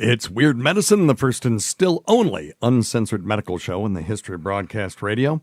It's Weird Medicine, the first and still only uncensored medical show in the history of broadcast radio,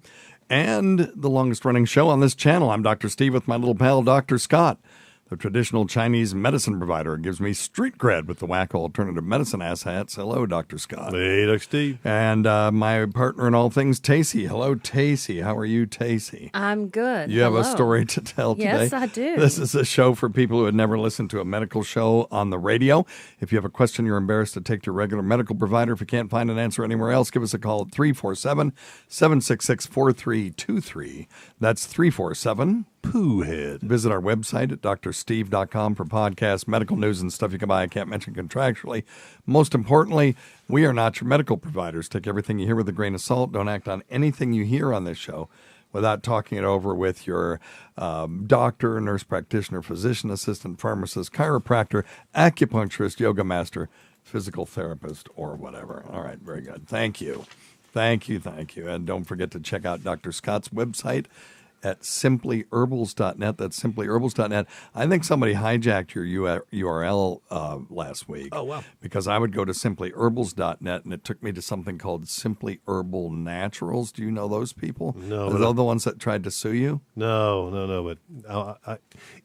and the longest-running show on this channel. I'm Dr. Steve with my little pal, Dr. Scott, the traditional Chinese medicine provider. It gives me street cred with the wacko alternative medicine asshats. Hello, Dr. Scott. Hey, Dr. Steve. And my partner in all things, Tacy. Hello, Tacy. How are you, Tacy? I'm good. You have a story to tell today? Yes, I do. This is a show for people who had never listened to a medical show on the radio. If you have a question you're embarrassed to take to your regular medical provider, if you can't find an answer anywhere else, give us a call at 347-766-4323. That's 347 Poohhead. Visit our website at drsteve.com for podcasts, medical news, and stuff you can buy I can't mention contractually. Most importantly, we are not your medical providers. Take everything you hear with a grain of salt. Don't act on anything you hear on this show without talking it over with your doctor, nurse practitioner, physician assistant, pharmacist, chiropractor, acupuncturist, yoga master, physical therapist, or whatever. All right, very good. Thank you. Thank you. And don't forget to check out Dr. Scott's website at simplyherbals.net. That's simplyherbals.net. I think somebody hijacked your URL last week. Oh, wow. Because I would go to simplyherbals.net, and it took me to something called Simply Herbal Naturals. Do you know those people? No. Are those the ones that tried to sue you? No. But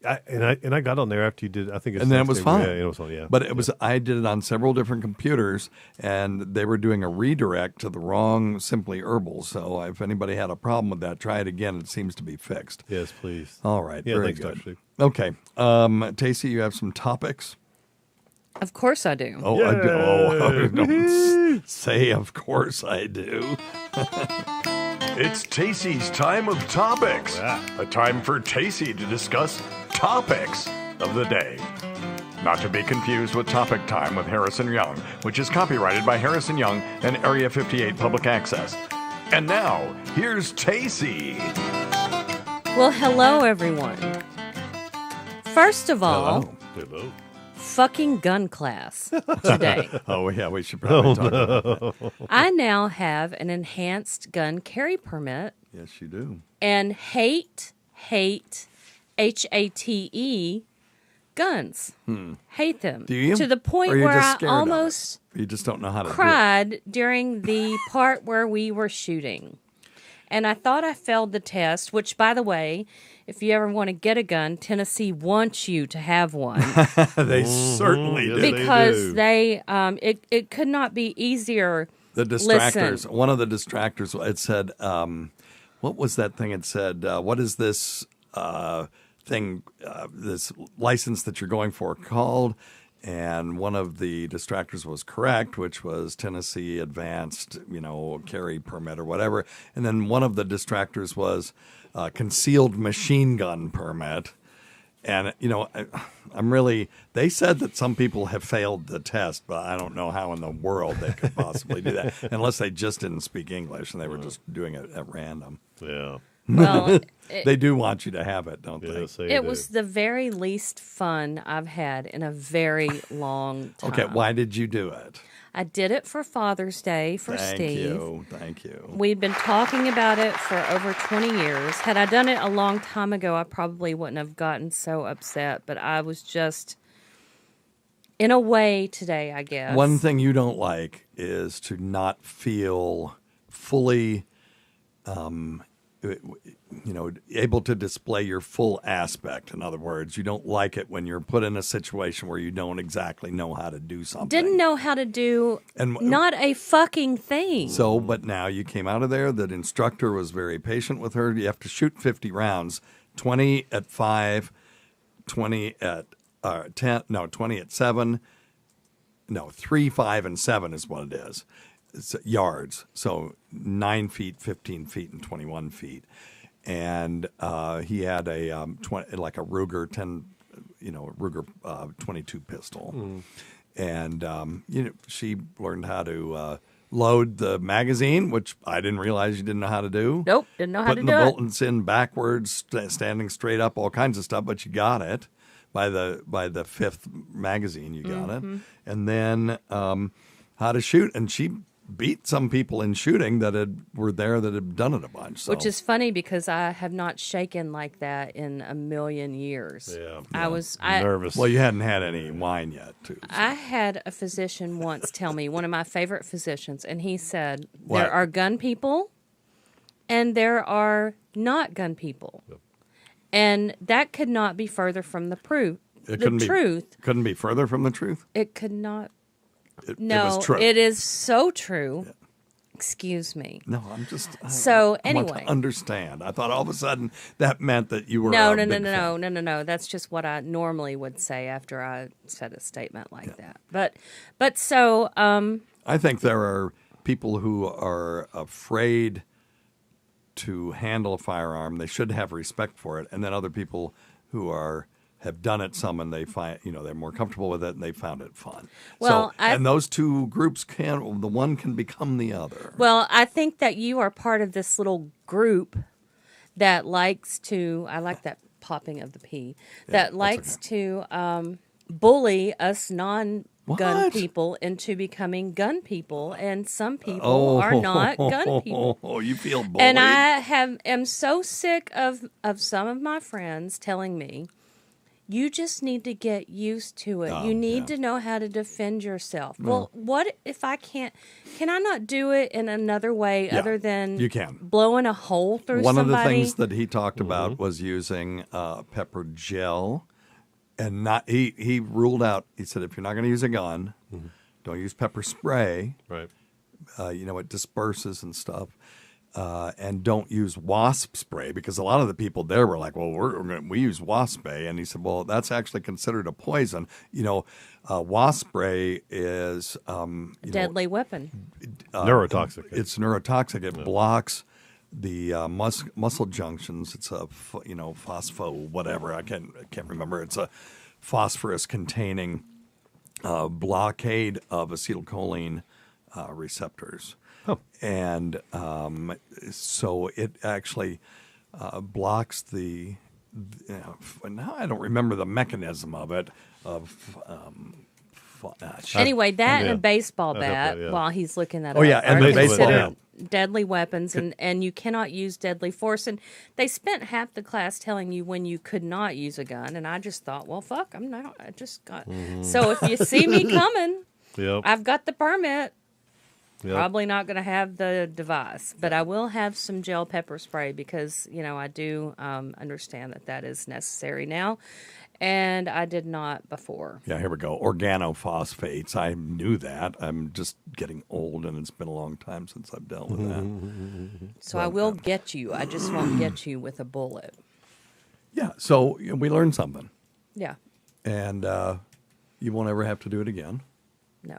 I got on there after you did. I think it's and then it was fine. Yeah, it was fine. Yeah. But it was. I did it on several different computers, and they were doing a redirect to the wrong Simply Herbals. So if anybody had a problem with that, try it again. It seems to be fixed. Yes, please. All right. Yeah, very thanks, good. Dr. Steve. Okay. Tacy, you have some topics? Of course I do. Oh, I do. Oh, don't say of course I do. It's Tacy's time of topics. Yeah. A time for Tacy to discuss topics of the day. Not to be confused with Topic Time with Harrison Young, which is copyrighted by Harrison Young and Area 58 Public Access. And now, here's Tacy. Well, hello, everyone. First of all, Hello. fucking gun class today. Oh, yeah, we should probably talk about that. I now have an enhanced gun carry permit Yes, you do. and hate, H-A-T-E, guns. Hate them. Do you? To the point Or you're where just I scared of it? almost You just don't know how to do it. cried during the part where we were shooting. And I thought I failed the test, which, by the way, if you ever want to get a gun, Tennessee wants you to have one. They certainly Yes, do. they Because do. it could not be easier. The distractors. Listen. One of the distractors, it said, what was that thing? It said, what is this thing, this license that you're going for called? And one of the distractors was correct, which was Tennessee Advanced, carry permit or whatever. And then one of the distractors was concealed machine gun permit. And, they said that some people have failed the test, but I don't know how in the world they could possibly do that unless they just didn't speak English and they were just doing it at random. Yeah. Well, They do want you to have it, don't they? Yes, they it do. was the very least fun I've had in a very long time. Okay, why did you do it? I did it for Father's Day for Steve. Thank you. We'd been talking about it for over 20 years. Had I done it a long time ago, I probably wouldn't have gotten so upset. But I was just, in a way, today, I guess. One thing you don't like is to not feel fully, able to display your full aspect. In other words, you don't like it when you're put in a situation where you don't exactly know how to do something. Didn't know how to do not a fucking thing. So, but now you came out of there. The instructor was very patient with her. You have to shoot 50 rounds, 20 at 5, 20 at 10, no, 20 at 7. No, 3, 5, and 7 is what it is. It's yards. So 9 feet, 15 feet, and 21 feet. And he had a like a Ruger 22 pistol. And she learned how to load the magazine, which I didn't realize you didn't know how to do. Nope, didn't know how to Putting do the it. bolts in backwards, standing straight up, all kinds of stuff. But you got it by the fifth magazine. You got it, and then how to shoot. And she beat some people in shooting that were there that had done it a bunch. So. Which is funny because I have not shaken like that in a million years. Yeah. I was nervous. Well, you hadn't had any wine yet, too. So. I had a physician once tell me, one of my favorite physicians, and he said, What? there are gun people and there are not gun people. Yep. And that could not be further from the truth. Couldn't be further from the truth. It could not. It No, was true. it is so true. Yeah. Excuse me. No, I'm just. So I want anyway, to understand. I thought all of a sudden that meant that you were. No. That's just what I normally would say after I said a statement like that. But so. I think there are people who are afraid to handle a firearm. They should have respect for it, and then other people who have done it some and they find, they're more comfortable with it and they found it fun. Well, and those two groups the one can become the other. Well, I think that you are part of this little group that likes to, I like that popping of the P, that likes to bully us non-gun people into becoming gun people, and some people are not gun people. Oh, you feel bullied. And I am so sick of some of my friends telling me, you just need to get used to it. You need to know how to defend yourself. Well, what if I can't? Can I not do it in another way other than you can. Blowing a hole through One somebody? of the things that he talked about was using pepper gel, and not he ruled out. He said if you're not going to use a gun, don't use pepper spray. Right. It disperses and stuff. And don't use wasp spray, because a lot of the people there were like, well, we use wasp spray. And he said, well, that's actually considered a poison. Wasp spray is deadly weapon. Neurotoxic. It's neurotoxic. It blocks the muscle junctions. It's a phospho whatever. I can't remember. It's a phosphorus containing blockade of acetylcholine receptors. Oh. And so it actually blocks the. Now I don't remember the mechanism of it. Anyway, that and a baseball bat, while he's looking at it. And the baseball bat. Deadly weapons, and you cannot use deadly force. And they spent half the class telling you when you could not use a gun. And I just thought, well, fuck, I'm not. I just got. So if you see me coming, I've got the permit. Yep. Probably not going to have the device, but I will have some gel pepper spray because, I do understand that is necessary now, and I did not before. Yeah, here we go. Organophosphates. I knew that. I'm just getting old, and it's been a long time since I've dealt with that. So I will get you. I just won't get you with a bullet. Yeah, so we learned something. Yeah. And you won't ever have to do it again. No.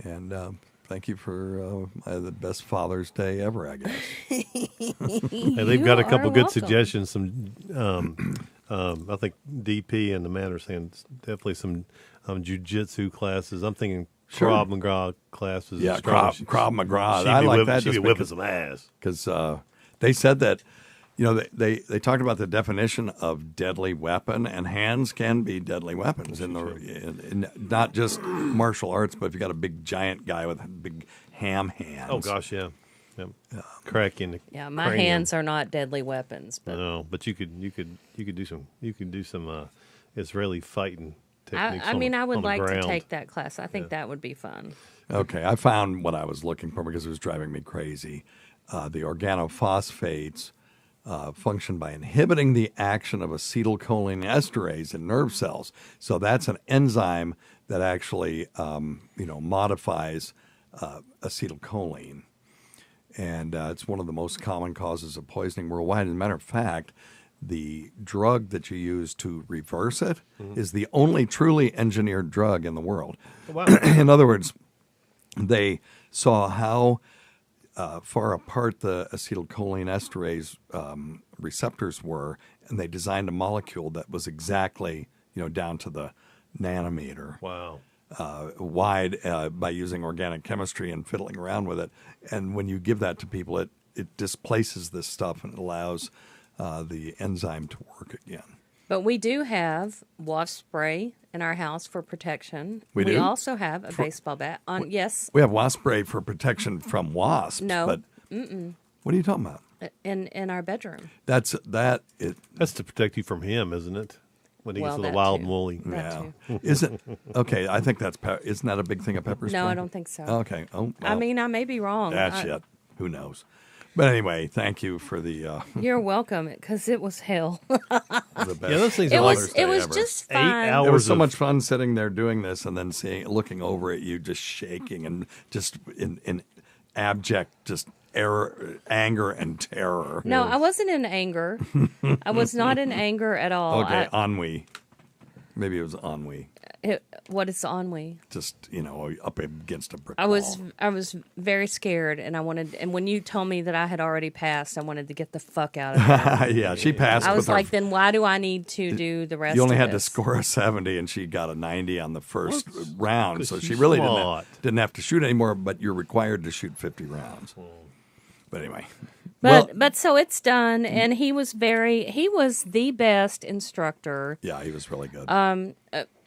And... thank you for the best Father's Day ever, I guess. Hey, they've got a couple good suggestions. Some, I think DP and the man are saying definitely some jiu-jitsu classes. I'm thinking Krav Maga classes. Yeah, Krav Maga. I like that. She'd be whipping some ass. Because they said that, they talked about the definition of deadly weapon, and hands can be deadly weapons in not just martial arts, but if you got a big giant guy with big ham hands. Oh gosh, yeah. Cracking. Yeah, my hands are not deadly weapons, but no, but you could do some Israeli fighting techniques. I would like to take that class. I think that would be fun. Okay, I found what I was looking for because it was driving me crazy. The organophosphates function by inhibiting the action of acetylcholine esterase in nerve cells. So that's an enzyme that actually, modifies acetylcholine. And it's one of the most common causes of poisoning worldwide. As a matter of fact, the drug that you use to reverse it is the only truly engineered drug in the world. Wow. In other words, they saw how far apart the acetylcholine esterase receptors were, and they designed a molecule that was exactly, down to the nanometer. Wow. Wide by using organic chemistry and fiddling around with it. And when you give that to people, it displaces this stuff and it allows the enzyme to work again. But we do have wasp spray in our house for protection. We do? We also have a baseball bat. Yes, We have wasp spray for protection from wasps. No. But what are you talking about? in our bedroom. That's to protect you from him, isn't it? When he Well, gets a little that wild too. and woolly. That yeah. Isn't okay? I think that's isn't that a big thing of pepper spray? No, I don't think so. Okay. Oh, I well, mean, I may be wrong. that's it. Who knows? But anyway, thank you for the You're welcome, because it was hell. the best. Yeah, those things it are like was. It was ever. just 8 fine. hours. It was so of- much fun sitting there doing this and then looking over at you, just shaking and just in abject, just anger and terror. No, I wasn't in anger. I was not in anger at all. Okay, ennui. Maybe it was ennui. What is ennui? Just up against a brick I was wall. very scared, and when you told me that I had already passed, I wanted to get the fuck out of there. Yeah, she passed. I was with her- like, then why do I need to do the rest? You only of had to this? score a 70, and she got a 90 on the first round, 'Cause so she she's really smart. didn't have to shoot anymore. But you're required to shoot 50 rounds. But anyway, But so it's done, and he was the best instructor. yeah, he was really good.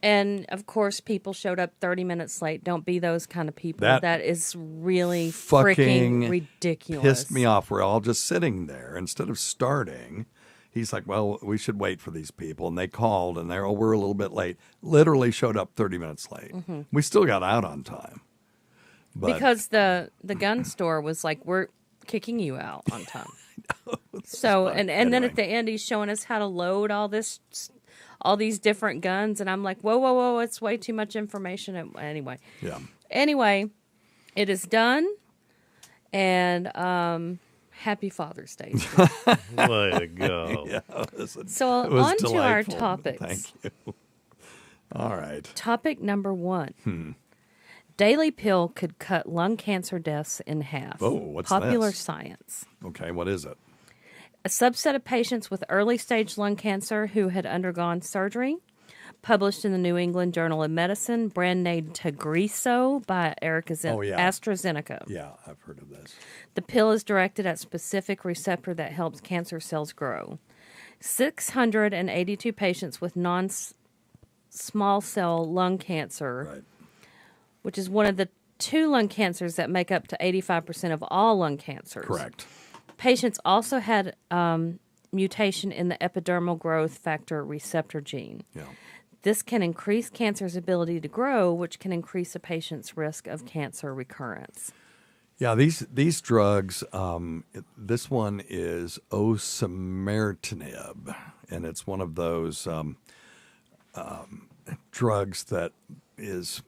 And of course, people showed up 30 minutes late. Don't be those kind of people. That That is really fucking freaking ridiculous. Pissed me off. We're all just sitting there instead of starting. He's like, well, we should wait for these people. And they called, and we're a little bit late. Literally showed up 30 minutes late. Mm-hmm. We still got out on time. But Because the gun store was like, we're kicking you out on time. So and then Anyway. at the end, he's showing us how to load all these different guns, and I'm like, whoa, it's way too much information. Anyway, it is done, and happy Father's Day. Way to go. yeah, listen, So it was on to our delightful. topics. Thank you. All right. Topic number 1. Daily pill could cut lung cancer deaths in half. Oh, what's Popular this? Science. Okay, what is it? A subset of patients with early stage lung cancer who had undergone surgery, published in the New England Journal of Medicine, brand name Tagrisso by AstraZeneca. Yeah, I've heard of this. The pill is directed at specific receptor that helps cancer cells grow. 682 patients with non-small cell lung cancer, Right. which is one of the 2 lung cancers that make up to 85% of all lung cancers. Correct. Patients also had mutation in the epidermal growth factor receptor gene. Yeah. This can increase cancer's ability to grow, which can increase a patient's risk of cancer recurrence. Yeah, these drugs, this one is osimertinib, and it's one of those drugs that is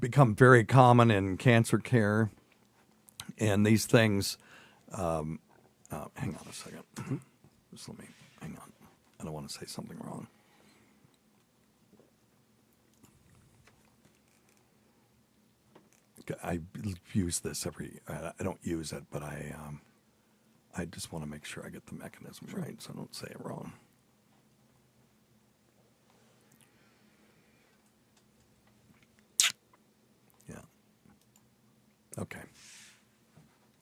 become very common in cancer care. And these things, hang on a second. Just let me, hang on. I don't want to say something wrong. I use this I don't use it, but I just want to make sure I get the mechanism right so I don't say it wrong. Yeah. Okay.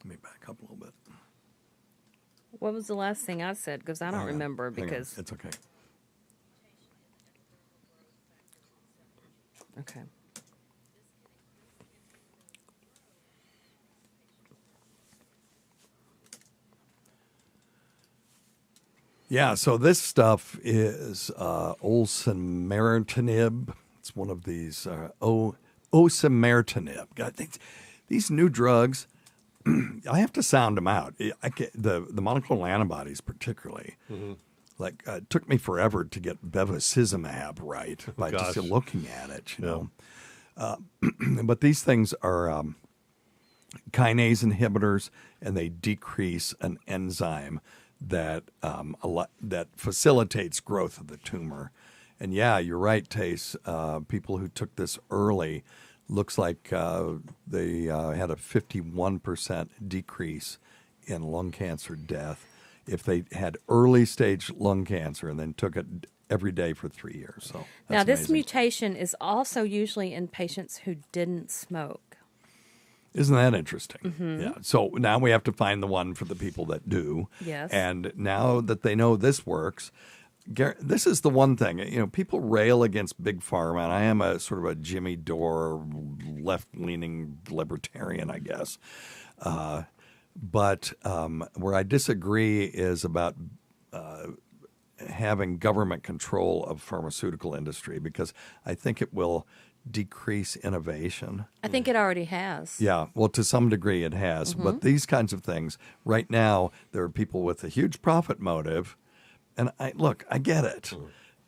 Let me back up a little bit. What was the last thing I said? Because I don't Hang on. remember. Hang on. Because It's okay. okay. Yeah, so this stuff is osimertinib. It's one of these osimertinib. God, these new drugs, I have to sound them out. The monoclonal antibodies, particularly, like it took me forever to get bevacizumab right by just looking at it. You know, but these things are kinase inhibitors, and they decrease an enzyme that that facilitates growth of the tumor. And yeah, you're right, Tace. People who took this early, looks like they had a 51% decrease in lung cancer death if they had early stage lung cancer and then took it every day for 3 years. So Now, this amazing. mutation is also usually in patients who didn't smoke. Isn't that interesting? Mm-hmm. Yeah. So now we have to find the one for the people that do. Yes. And now that they know this works, this is the one thing, people rail against big pharma, and I am a sort of a Jimmy Dore left-leaning libertarian, I guess. But where I disagree is about having government control of pharmaceutical industry, because I think it will decrease innovation. I think it already has. Yeah, well, to some degree it has. But these kinds of things, right now, there are people with a huge profit motive. And I get it.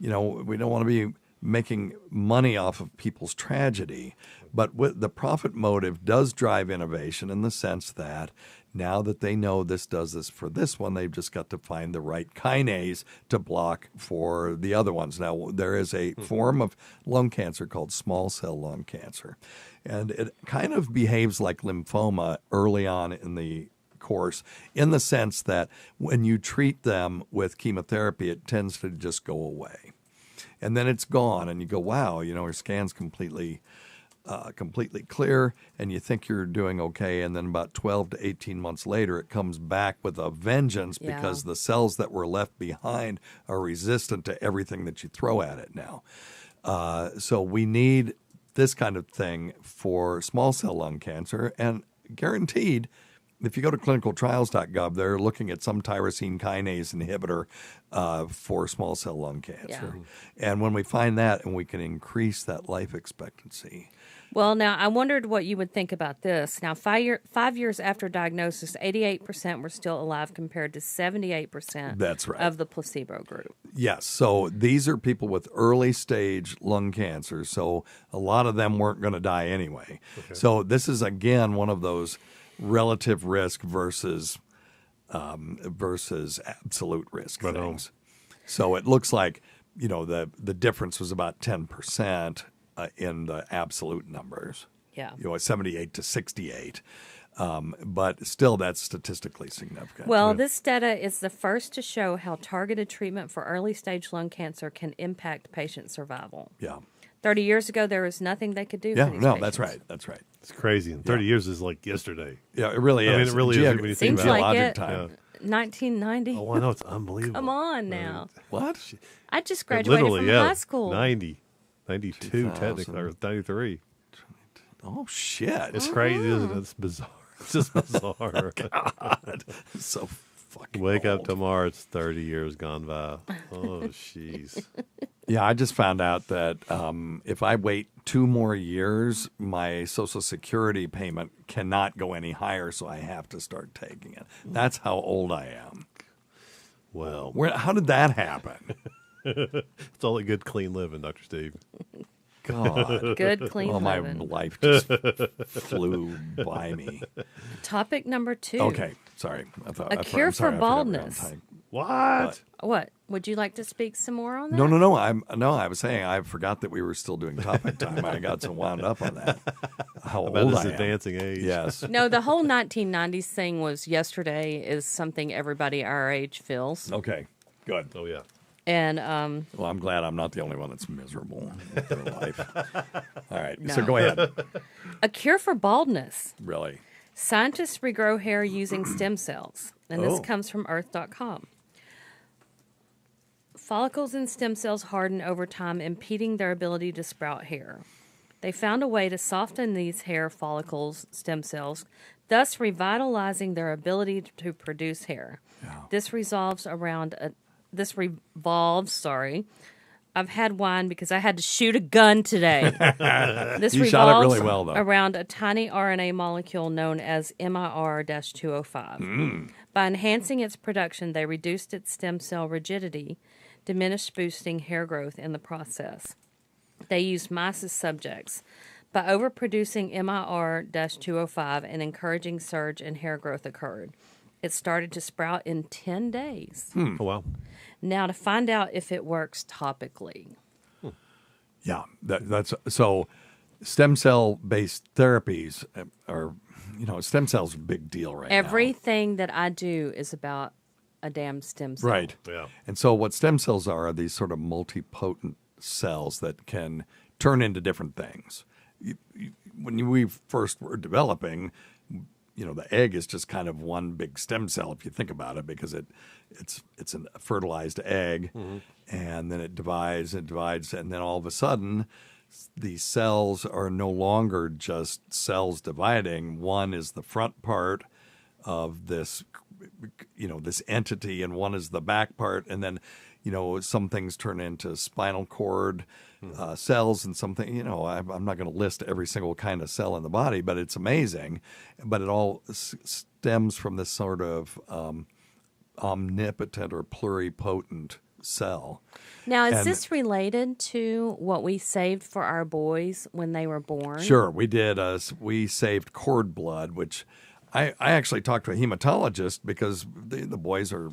We don't want to be making money off of people's tragedy. But the profit motive does drive innovation in the sense that now that they know this does this for this one, they've just got to find the right kinase to block for the other ones. Now, there is a form of lung cancer called small cell lung cancer. And it kind of behaves like lymphoma early on in the course, in the sense that when you treat them with chemotherapy, it tends to just go away. And then it's gone, and you go, wow, your scan's completely clear, and you think you're doing okay, and then about 12 to 18 months later, it comes back with a vengeance because the cells that were left behind are resistant to everything that you throw at it now. So we need this kind of thing for small cell lung cancer, and guaranteed, if you go to clinicaltrials.gov, they're looking at some tyrosine kinase inhibitor for small cell lung cancer. Yeah. And when we find that, and we can increase that life expectancy. Well, now, I wondered what you would think about this. Now, 5 years after diagnosis, 88% were still alive compared to 78% That's right. of the placebo group. Yes. So these are people with early stage lung cancer. So a lot of them weren't going to die anyway. Okay. So this is, again, one of those relative risk versus absolute risk things. So it looks like, the difference was about 10% in the absolute numbers. Yeah. 78 to 68. But still, that's statistically significant. Well, this data is the first to show how targeted treatment for early stage lung cancer can impact patient survival. Yeah. 30 years ago, there was nothing they could do for these patients. That's right. That's right. It's crazy. And 30 years is like yesterday. Yeah, it really is. I mean, it really is. When you think Seems about like geologic it. time. 1990. Oh, I know. It's unbelievable. Come on now. What? I just graduated from high school. 90. 92, technically, or 93. Oh, shit. It's crazy, isn't it? It's bizarre. It's just bizarre. God. It's so fucking Wake old. up tomorrow, it's 30 years gone by. Oh, jeez. Yeah, I just found out that if I wait 2 more years, my Social Security payment cannot go any higher, so I have to start taking it. That's how old I am. Well, How did that happen? it's all a good, clean living, Dr. Steve. God. Good, clean Oh, my living. life just flew by me. Topic number 2. Okay, sorry. A cure for baldness. What? What? Would you like to speak some more on that? No. I was saying I forgot that we were still doing topic time. I got so wound up on that. How About old this I am. advancing age. Yes. No, the whole 1990s thing was yesterday is something everybody our age feels. Okay. Good. Oh, yeah. And Well, I'm glad I'm not the only one that's miserable with their life. All right. No. So go ahead. a cure for baldness. Really. Scientists regrow hair using stem cells. And this Oh. comes from earth.com. Follicles and stem cells harden over time, impeding their ability to sprout hair. They found a way to soften these hair follicles, stem cells, thus revitalizing their ability to produce hair. Yeah. This revolves. I've had wine because I had to shoot a gun today. This You shot it really well, though. around a tiny RNA molecule known as Mayr-205. By enhancing its production, they reduced its stem cell rigidity, diminished boosting hair growth in the process. They used mice as subjects. By overproducing Mayr-205, an encouraging surge in hair growth occurred. It started to sprout in 10 days. Oh, wow. Now, to find out if it works topically. Yeah. That's so. Stem cell based therapies are, stem cells are a big deal right now. Everything that I do is about a damn stem cell. Right. Yeah. And so what stem cells are these sort of multipotent cells that can turn into different things. When we first were developing, the egg is just kind of one big stem cell if you think about it, because it's a fertilized egg, and then it divides, and then all of a sudden these cells are no longer just cells dividing. One is the front part of this, this entity, and one is the back part, and then some things turn into spinal cord cells, and something, I'm not going to list every single kind of cell in the body, but it's amazing. But it all stems from this sort of omnipotent or pluripotent cell. Now, is this related to what we saved for our boys when they were born? Sure, we did. We saved cord blood, which I actually talked to a hematologist, because the boys are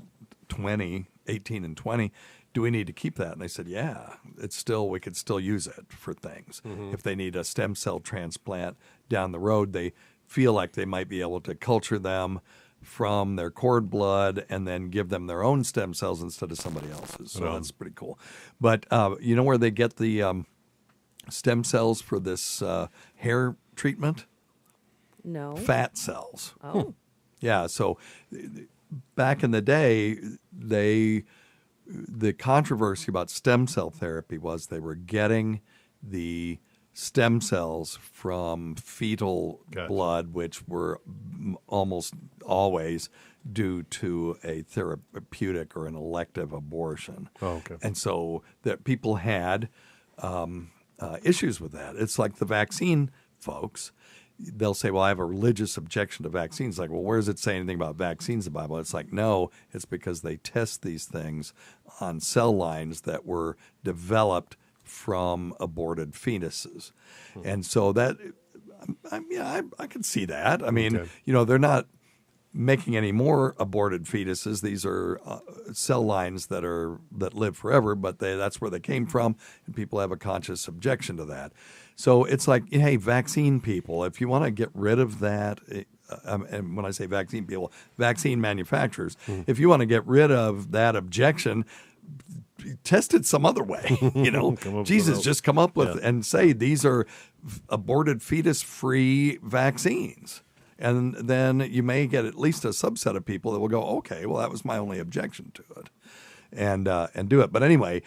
18 and 20. Do we need to keep that? And they said, yeah, we could still use it for things. If they need a stem cell transplant down the road, they feel like they might be able to culture them from their cord blood and then give them their own stem cells instead of somebody else's. So that's pretty cool. But you know where they get the stem cells for this hair treatment? No. Fat cells. Oh. Yeah, so back in the day, the controversy about stem cell therapy was they were getting the stem cells from fetal blood, which were almost always due to a therapeutic or an elective abortion. Oh, okay. And so that people had issues with that. It's like the vaccine folks. They'll say, well, I have a religious objection to vaccines. Like, well, where does it say anything about vaccines in the Bible? It's like, no, it's because they test these things on cell lines that were developed from aborted fetuses. And so that, I can see that. I mean, they're not making any more aborted fetuses. These are cell lines that live forever, but that's where they came from, and people have a conscious objection to that. So it's like, hey, vaccine people, if you want to get rid of that, and when I say vaccine people, vaccine manufacturers, if you want to get rid of that objection, test it some other way. Jesus, just come up with and say these are aborted fetus-free vaccines. And then you may get at least a subset of people that will go, okay, well, that was my only objection to it, and do it. But anyway,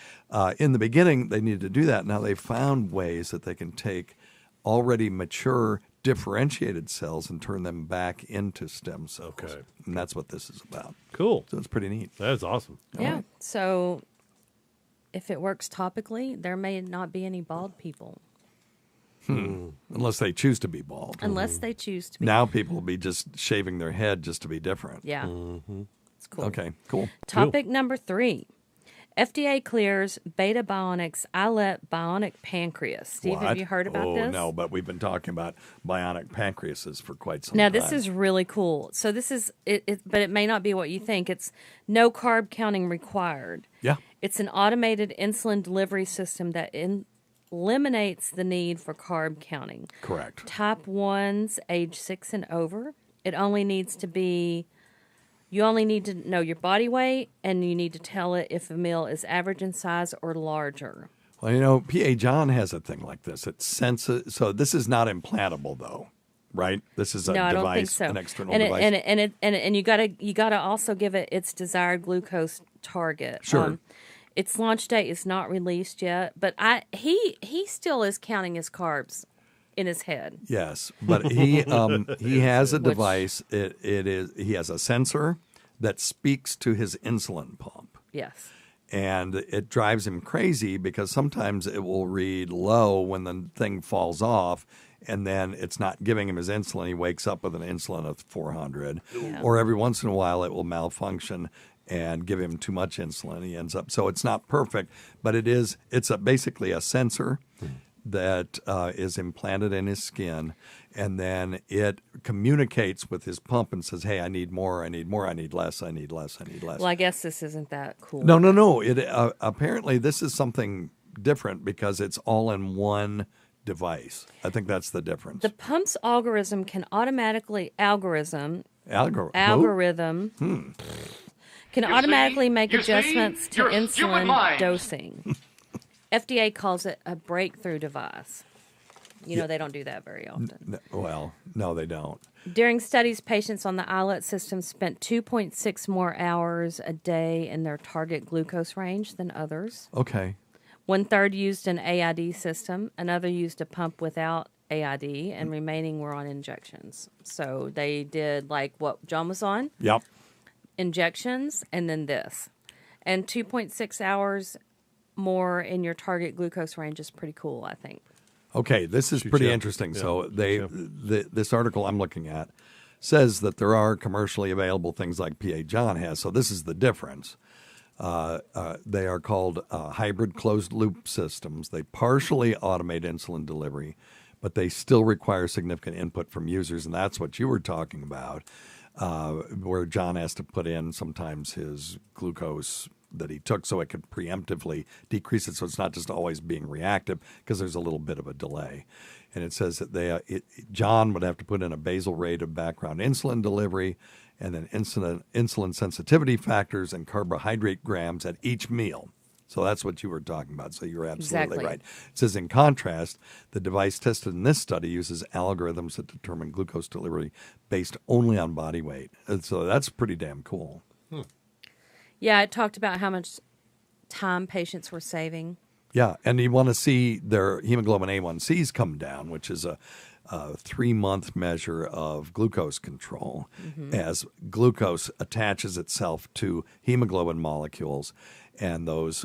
in the beginning, they needed to do that. Now they've found ways that they can take already mature, differentiated cells and turn them back into stem cells. Okay. And that's what this is about. Cool. So it's pretty neat. That is awesome. Yeah. Right. So if it works topically, there may not be any bald people. Unless they choose to be bald. Unless they choose to be. Now people will be just shaving their head just to be different. Yeah. It's cool. Okay, cool. Topic number 3. FDA clears Beta Bionic's Bionic pancreas. Steve, What? have you heard about this? Oh, no, but we've been talking about bionic pancreases for quite some Now, time. this is really cool. So this is, but it may not be what you think. It's no carb counting required. Yeah. It's an automated insulin delivery system that eliminates the need for carb counting. Correct. Type 1s, age 6 and over. It only needs to be, you only need to know your body weight, and you need to tell it if a meal is average in size or larger. Well, P.A. John has a thing like this. It senses, so this is not implantable, though, right? This is a No, device, I don't think so. an external and device. And you gotta also give it its desired glucose target. Sure. Its launch date is not released yet, but he still is counting his carbs in his head. Yes, but he has a device. He has a sensor that speaks to his insulin pump. Yes. And it drives him crazy because sometimes it will read low when the thing falls off, and then it's not giving him his insulin. He wakes up with an insulin of 400. Yeah. Or every once in a while it will malfunction and give him too much insulin. He ends up, so it's not perfect, but it's basically a sensor that is implanted in his skin, and then it communicates with his pump and says, hey, I need more, I need more, I need less, I need less, I need less. Well, I guess this isn't that cool. No. It apparently this is something different because it's all in one device. I think that's the difference. The pump's algorithm can automatically Algorithm. can automatically make adjustments to insulin dosing. FDA calls it a breakthrough device. They don't do that very often. Well, no, they don't. During studies, patients on the iLet system spent 2.6 more hours a day in their target glucose range than others. Okay. 1/3 used an AID system, another used a pump without AID, and remaining were on injections. So they did like what John was on, Yep. injections, and then this. And 2.6 hours more in your target glucose range is pretty cool, I think. Okay, this is pretty interesting. Yeah. So this article I'm looking at says that there are commercially available things like PA John has. So this is the difference. They are called hybrid closed-loop systems. They partially automate insulin delivery, but they still require significant input from users, and that's what you were talking about, where John has to put in sometimes his glucose that he took so it could preemptively decrease it so it's not just always being reactive because there's a little bit of a delay. And it says that John would have to put in a basal rate of background insulin delivery and then insulin sensitivity factors and carbohydrate grams at each meal. So that's what you were talking about. So you're absolutely right. It says, in contrast, the device tested in this study uses algorithms that determine glucose delivery based only on body weight. And so that's pretty damn cool. Yeah, it talked about how much time patients were saving. Yeah, and you want to see their hemoglobin A1Cs come down, which is a 3-month measure of glucose control, as glucose attaches itself to hemoglobin molecules, and those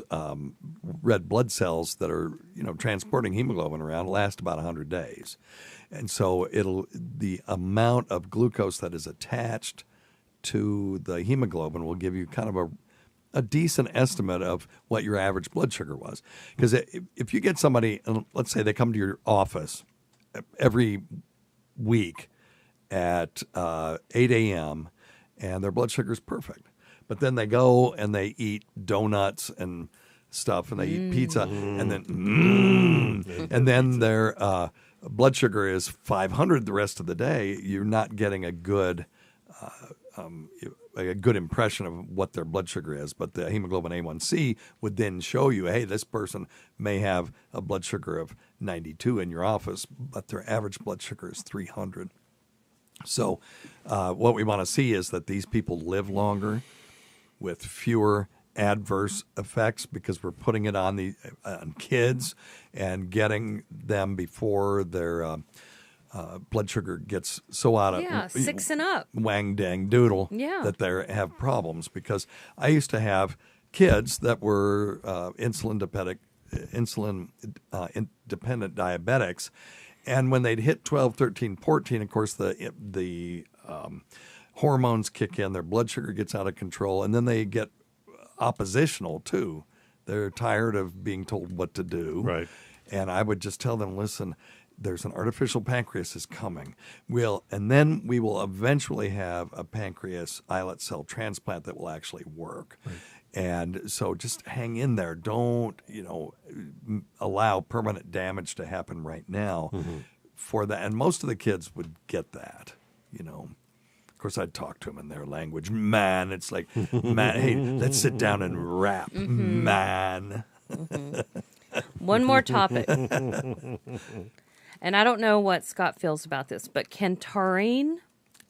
red blood cells that are transporting hemoglobin around last about 100 days, and so the amount of glucose that is attached to the hemoglobin will give you kind of a decent estimate of what your average blood sugar was. Because if you get somebody, let's say they come to your office every week at 8 a.m. and their blood sugar is perfect, but then they go and they eat donuts and stuff and they eat pizza and then their blood sugar is 500 the rest of the day, you're not getting a good impression of what their blood sugar is. But the hemoglobin A1C would then show you, hey, this person may have a blood sugar of 92 in your office, but their average blood sugar is 300. So what we want to see is that these people live longer with fewer adverse effects because we're putting it on kids and getting them before their blood sugar gets so out of 6 and up wang dang doodle that they have problems. Because I used to have kids that were insulin dependent diabetics, and when they'd hit 12, 13, 14, of course the hormones kick in, their blood sugar gets out of control, and then they get oppositional too. They're tired of being told what to do. Right. And I would just tell them, listen, there's an artificial pancreas is coming. And then we will eventually have a pancreas islet cell transplant that will actually work. Right. And so just hang in there. Don't, allow permanent damage to happen right now for that. And most of the kids would get that, Of course, I'd talk to them in their language. Man, it's like, man, hey, let's sit down and rap, man. One more topic. And I don't know what Scott feels about this, but can taurine.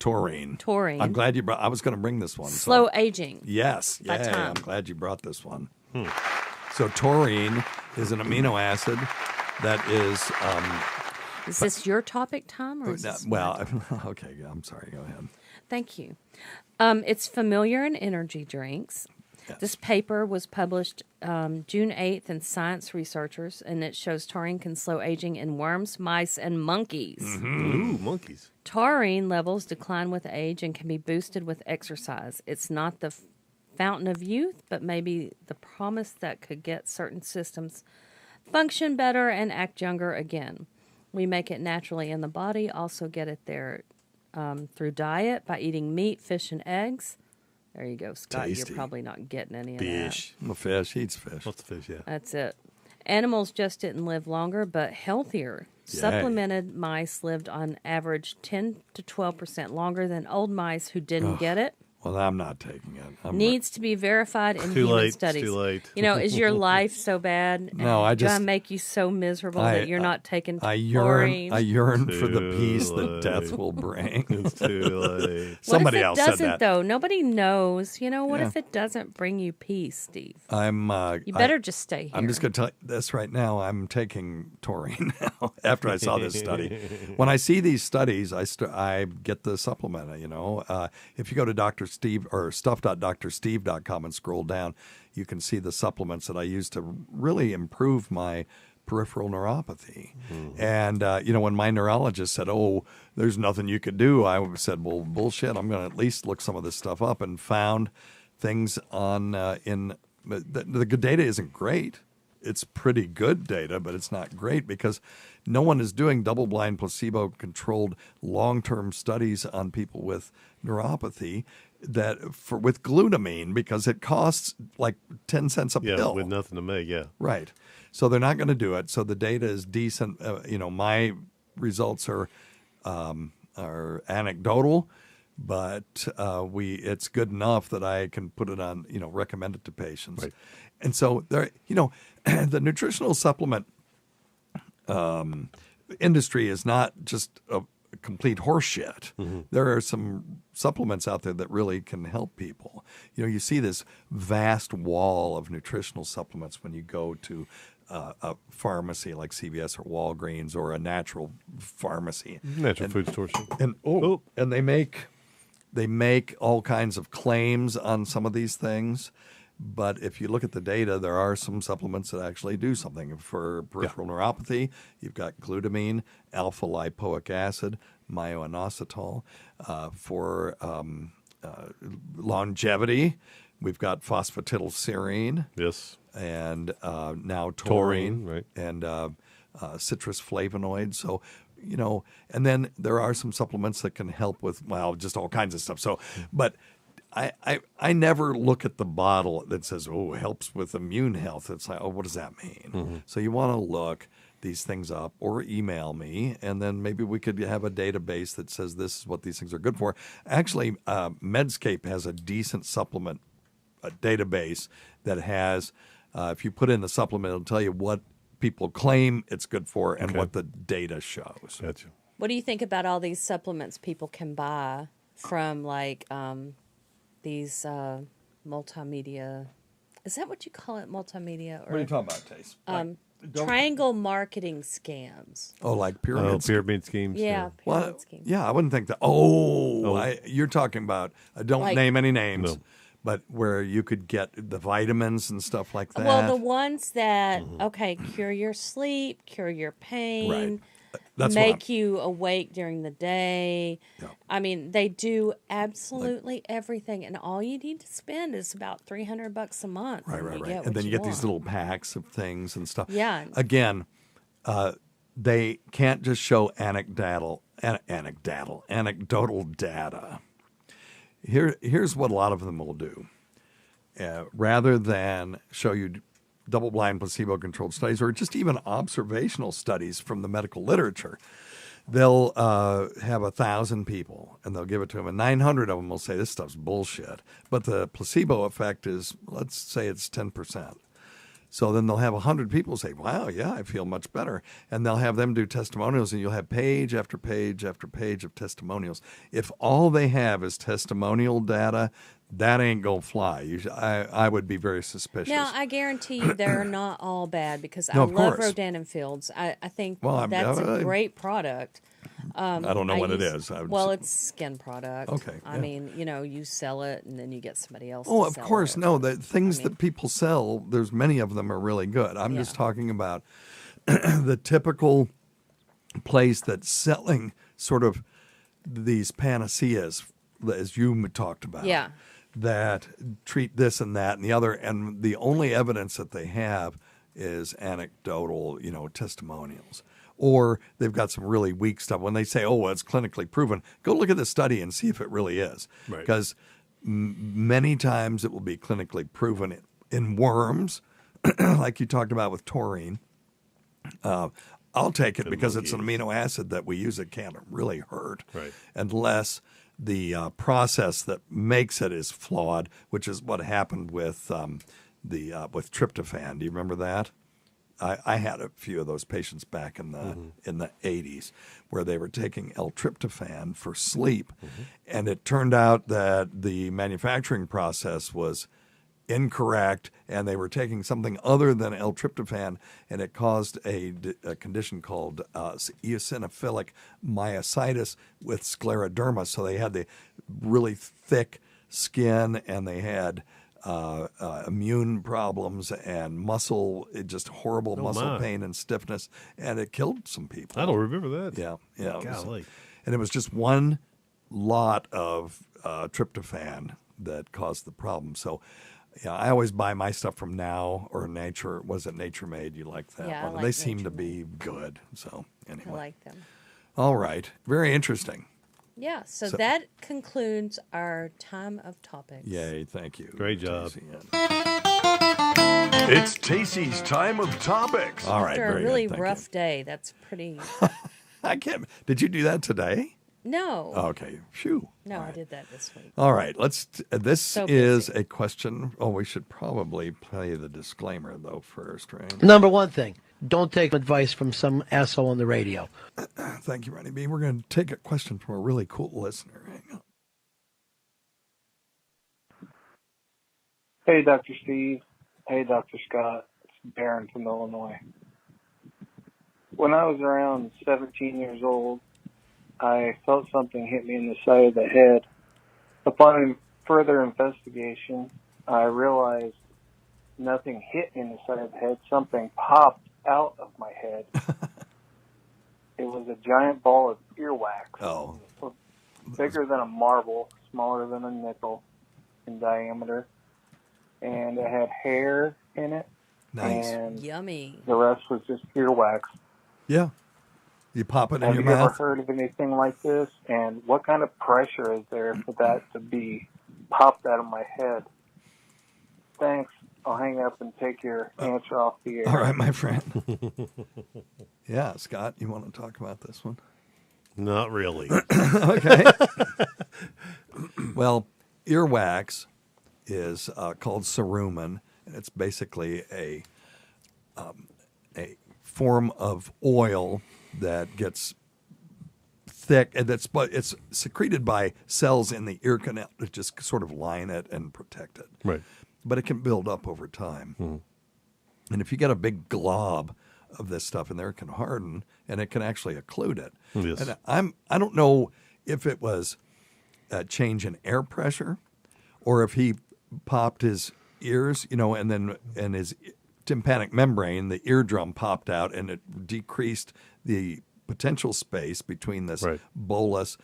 I'm glad you brought. I was going to bring this one. Slow aging. Yes. Yeah. I'm glad you brought this one. So taurine is an amino acid that is. Is this your topic, Tom? Or okay. I'm sorry. Go ahead. Thank you. It's familiar in energy drinks. Yes. This paper was published June 8th in Science Researchers, and it shows taurine can slow aging in worms, mice, and monkeys. Ooh, monkeys. Taurine levels decline with age and can be boosted with exercise. It's not the fountain of youth, but maybe the promise that could get certain systems function better and act younger again. We make it naturally in the body, also get it there through diet by eating meat, fish, and eggs. There you go, Scott. Tasty. You're probably not getting any of Fish. Well, fish eats fish. What's the fish? Yeah. That's it. Animals just didn't live longer, but healthier. Yay. Supplemented mice lived on average 10 to 12% longer than old mice who didn't get it. Well, I'm not taking it. Needs to be verified in Too human late. studies. It's too late. You know, is your life so bad? No, I just gonna make you so miserable that you're not taking I taurine. yearn for the Too peace that late. death will bring. It's too late. Somebody what if it else doesn't, said that. though? Nobody knows. You know, what Yeah. if it doesn't bring you peace, Steve? You better just stay here. I'm just going to tell you this right now. I'm taking taurine now after I saw this study. When I see these studies, I get the supplement. You know, if you go to Dr. Steve or stuff.drsteve.com and scroll down, you can see the supplements that I use to really improve my peripheral neuropathy. And, you know, when my neurologist said, oh, there's nothing you could do, I said, well, bullshit. I'm going to at least look some of this stuff up, and found things on the good data isn't great. It's pretty good data, but it's not great because no one is doing double-blind, placebo-controlled long-term studies on people with neuropathy with glutamine, because it costs like 10 cents a pill. With nothing to make, Right. So they're not going to do it. So the data is decent. You know, my results are anecdotal, but it's good enough that I can put it on, you know, recommend it to patients. Right. And so there, you know, the nutritional supplement industry is not just a complete horseshit. There are some supplements out there that really can help people. You know, you see this vast wall of nutritional supplements when you go to a pharmacy like CVS or Walgreens or a natural pharmacy. Natural food store. And they make all kinds of claims on some of these things. But if you look at the data, there are some supplements that actually do something. For peripheral neuropathy, you've got glutamine, alpha lipoic acid, myoinositol. For longevity, we've got phosphatidylserine. Yes. And now taurine, right. And citrus flavonoids. So, you know, and then there are some supplements that can help with, well, just all kinds of stuff. So, but I never look at the bottle that says, oh, it helps with immune health. It's like, oh, what does that mean? So you want to look these things up or email me, and then maybe we could have a database that says this is what these things are good for. Actually, Medscape has a decent supplement database that has, if you put in the supplement, it'll tell you what people claim it's good for and what the data shows. Gotcha. What do you think about all these supplements people can buy from, like, these multimedia? Is that what you call it, multimedia? Or, What are you talking about, Tace? triangle marketing scams. Oh, like pyramid schemes. Pyramid schemes. Yeah, Well, pyramid schemes. yeah, I wouldn't think that. You're talking about, don't Like- name any names, No. but where you could get the vitamins and stuff like that. Well, the ones that, cure your sleep, cure your pain, Right. That's make you awake during the day. Yeah. I mean, they do absolutely everything, and all you need to spend is about $300 a month. Right. and you get And what then you get these want. little packs of things and stuff. Yeah. Again, they can't just show anecdotal data. Here's what a lot of them will do. Rather than show you double-blind placebo-controlled studies or just even observational studies from the medical literature, they'll have 1,000 people and they'll give it to them, and 900 of them will say this stuff's bullshit. But the placebo effect is, let's say it's 10%. So then they'll have 100 people say, wow, yeah, I feel much better. And they'll have them do testimonials, and you'll have page after page after page of testimonials. If all they have is testimonial data, that ain't going to fly. I would be very suspicious. Now, I guarantee you they're not all bad, because No, I of love course. Rodan and Fields. I think Well, that's a I- great product. I don't know what it use- is. I would Well, say- it's skin product. Okay, I yeah. mean, you sell it and then you get somebody else. Oh, to of sell course. it. No, the things mean- that people sell, there's many of them are really good. I'm just Yeah. talking about the typical place that's selling sort of these panaceas, as you talked about. Yeah. That treat this and that and the other, and the only evidence that they have is anecdotal, testimonials. Or they've got some really weak stuff. When they say, oh, well, it's clinically proven, go look at the study and see if it really is. Right. Because many times it will be clinically proven in worms, like you talked about with taurine. I'll take it because it's an amino acid that we use that can't really hurt, Right. unless the process that makes it is flawed, which is what happened with with tryptophan. Do you remember that? I had a few of those patients back in the 80s where they were taking L-tryptophan for sleep, and it turned out that the manufacturing process was incorrect, and they were taking something other than L-tryptophan, and it caused a condition called eosinophilic myositis with scleroderma. So they had the really thick skin, and they had immune problems and just horrible muscle pain and stiffness, and it killed some people. I don't remember that. Yeah. Golly. And it was just one lot of tryptophan that caused the problem. So, yeah, I always buy my stuff from Now or Nature. Was it Nature Made? You like that Yeah, I one? like They seem Nature to be good. So, anyway. I like them. All right. Very interesting. Yeah, so that concludes our time of topics. Yay, thank you. Great job. Stacey. It's Tacey's time of topics. All right, After a very really good. Thank rough day, that's pretty... I can't. Did you do that today? No. Okay. Phew. No, All I right. did that this week. All right. This So is busy. a question. Oh, we should probably play the disclaimer though first, right? Number one thing, don't take advice from some asshole on the radio. Thank you, Ronnie B. We're going to take a question from a really cool listener. Hang on. Hey, Dr. Steve. Hey, Dr. Scott. It's Darren from Illinois. When I was around 17 years old, I felt something hit me in the side of the head. Upon further investigation, I realized nothing hit me in the side of the head. Something popped out of my head. It was a giant ball of earwax. Oh. Bigger than a marble, smaller than a nickel in diameter. And it had hair in it. Nice. And Yummy. the rest was just earwax. Yeah. You pop it in Have your you ever mouth. heard of anything like this? And what kind of pressure is there for that to be popped out of my head? Thanks. I'll hang up and take your answer off the air. All right, my friend. Yeah, Scott, you want to talk about this one? Not really. Okay. Well, earwax is called cerumen, and it's basically a form of oil that gets thick, and it's secreted by cells in the ear canal to just sort of line it and protect it. Right. But it can build up over time. And if you get a big glob of this stuff in there, it can harden, and it can actually occlude it. Yes. And I don't know if it was a change in air pressure, or if he popped his ears, and his tympanic membrane, the eardrum popped out, and it decreased the potential space between this Right. bolus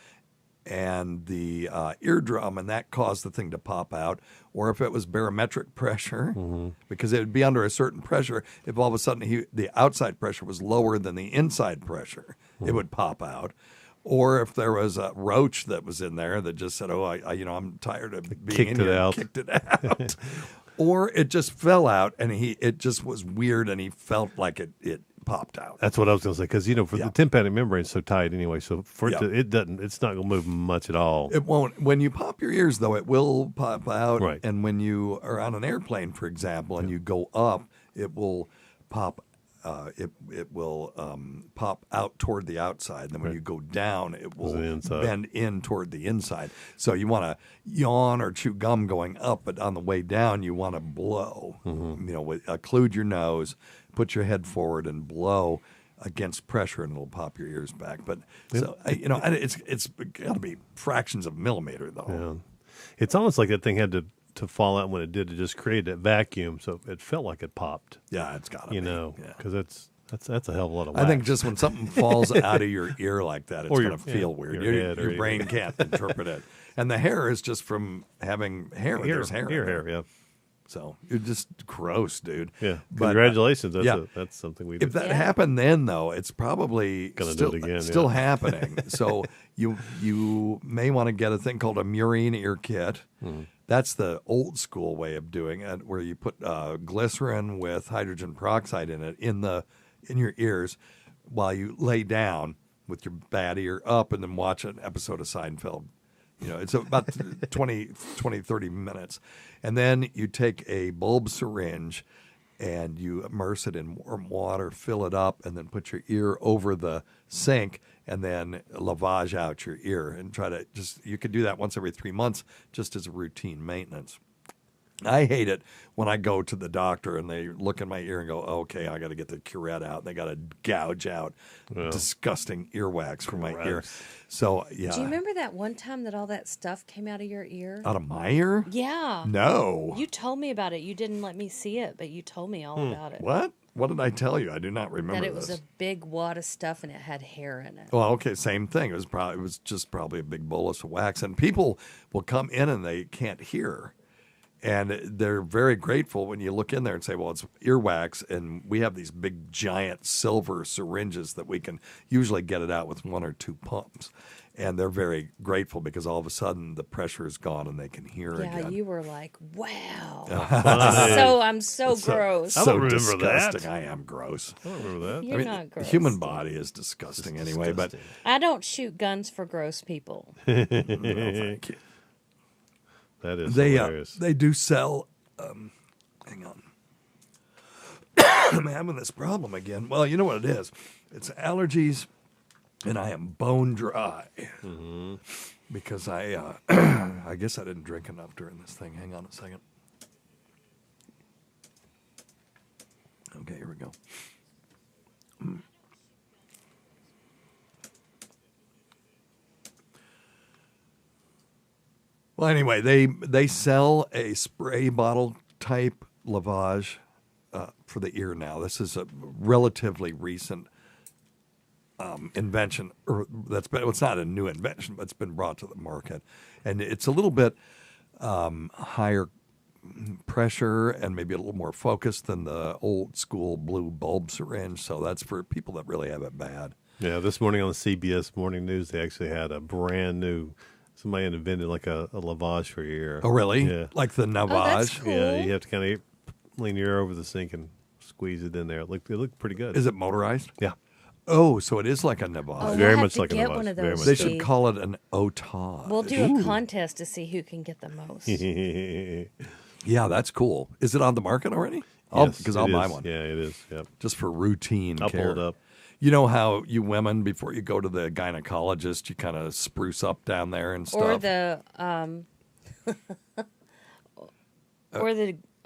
and the eardrum, and that caused the thing to pop out. Or if it was barometric pressure, because it would be under a certain pressure. If all of a sudden the outside pressure was lower than the inside pressure, it would pop out. Or if there was a roach that was in there that just said, "Oh, I'm tired of being Kicked in it here," out. kicked it out. Or it just fell out, and it just was weird, and he felt like it popped out. That's what I was going to say, because Yeah. the tympanic membrane is so tight anyway, so for Yeah. it's not going to move much at all. It won't. When you pop your ears, though, it will pop out. Right. And when you are on an airplane, for example, and you go up, it will pop. It will pop out toward the outside. Then when Right. you go down, it will The inside. bend in toward the inside. So you want to yawn or chew gum going up, but on the way down, you want to blow. Occlude your nose, put your head forward, and blow against pressure, and it'll pop your ears back. But it's got to be fractions of a millimeter, though. Yeah. It's almost like that thing had to fall out when it did to just create that vacuum, so it felt like it popped. Yeah, it's got to be. Yeah. Yeah. Because that's a hell of a lot of I think wax. just when something falls out of your ear like that, it's Or going your- to feel yeah, weird. your Your, head or your brain can't interpret it. And the hair is just from having hair. There's hair. in there. yeah. So you're just gross, dude. Yeah. But, Congratulations. yeah. That's something we If did. that Yeah. happened then, though, it's probably Gonna do still, it again, still yeah. happening. So you may want to get a thing called a murine ear kit. That's the old school way of doing it, where you put glycerin with hydrogen peroxide in it in your ears while you lay down with your bad ear up, and then watch an episode of Seinfeld It's about 20, 30 minutes. And then you take a bulb syringe and you immerse it in warm water, fill it up, and then put your ear over the sink and then lavage out your ear and try to you could do that once every 3 months just as a routine maintenance. I hate it when I go to the doctor and they look in my ear and go, okay, I got to get the curette out. And they got to gouge out disgusting earwax from my ear. So, yeah. Do you remember that one time that all that stuff came out of your ear? Out of my ear? Yeah. No. You told me about it. You didn't let me see it, but you told me all about it. What? What did I tell you? I do not remember that it was this. a big wad of stuff and it had hair in it. Well, okay, same thing. It was just probably a big bolus of wax. And people will come in and they can't hear. And they're very grateful when you look in there and say, well, it's earwax, and we have these big, giant silver syringes that we can usually get it out with 1 or 2 pumps. And they're very grateful because all of a sudden the pressure is gone and they can hear again. Yeah, you were like, wow. I'm so It's gross. I So don't remember disgusting. that. I am gross. I don't remember that. You're not gross. The human Steve. body is disgusting It's anyway, disgusting. I don't shoot guns for gross people. but no, thank you. That is hilarious. They do sell. Hang on. I'm having this problem again. Well, you know what it is. It's allergies, and I am bone dry because I I guess I didn't drink enough during this thing. Hang on a second. Okay, here we go. Well, anyway, they sell a spray bottle type lavage for the ear now. This is a relatively recent invention, or it's not a new invention, but it's been brought to the market, and it's a little bit higher pressure and maybe a little more focused than the old school blue bulb syringe. So that's for people that really have it bad. Yeah, this morning on the CBS Morning News, they actually had a brand new. Somebody had invented like a lavage for your ear. Oh, really? Yeah. Like the navage? that's cool. Yeah, you have to kind of lean your ear over the sink and squeeze it in there. It looked pretty good. Is it motorized? Yeah. Oh, so it is like a navage. Oh, Very we'll much have to like a get lavage. one of Very those. much They so. should call it an otage. We'll do a contest to see who can get the most. Yeah, that's cool. Is it on the market already? I'll Yes, buy is. one. Yeah, it is. Yep. Just for routine I'll care. pull it up. You know how you women, before you go to the gynecologist, you kind of spruce up down there and stuff? Or the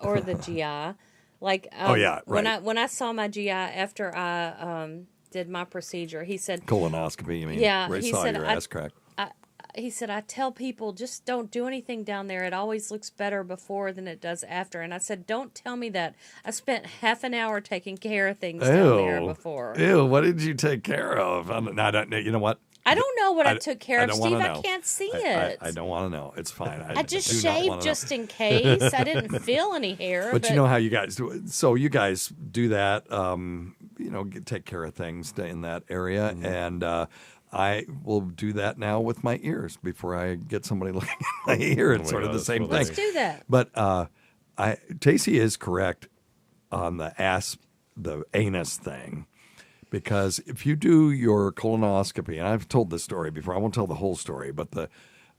or the GI. Like Oh, yeah, when right. I saw my GI after I did my procedure, he said Colonoscopy, you mean? Yeah, Where he he saw said your ass crack. he said, I tell people, just don't do anything down there. It always looks better before than it does after. And I said, don't tell me that. I spent half an hour taking care of things down there before. Ew, what did you take care of? I don't, you know what? I don't know what I took care of, don't Steve. wanna I know. can't see I it. don't want to know. It's fine. I just do not wanna shaved know. just in case. I didn't feel any hair. But you know how you guys do it. So you guys do that, take care of things in that area. Mm-hmm. And I will do that now with my ears before I get somebody looking at my ear. It's my sort of God, the that's same thing. hilarious. Let's do that. But Tacey is correct on the anus thing. Because if you do your colonoscopy, and I've told this story before, I won't tell the whole story, but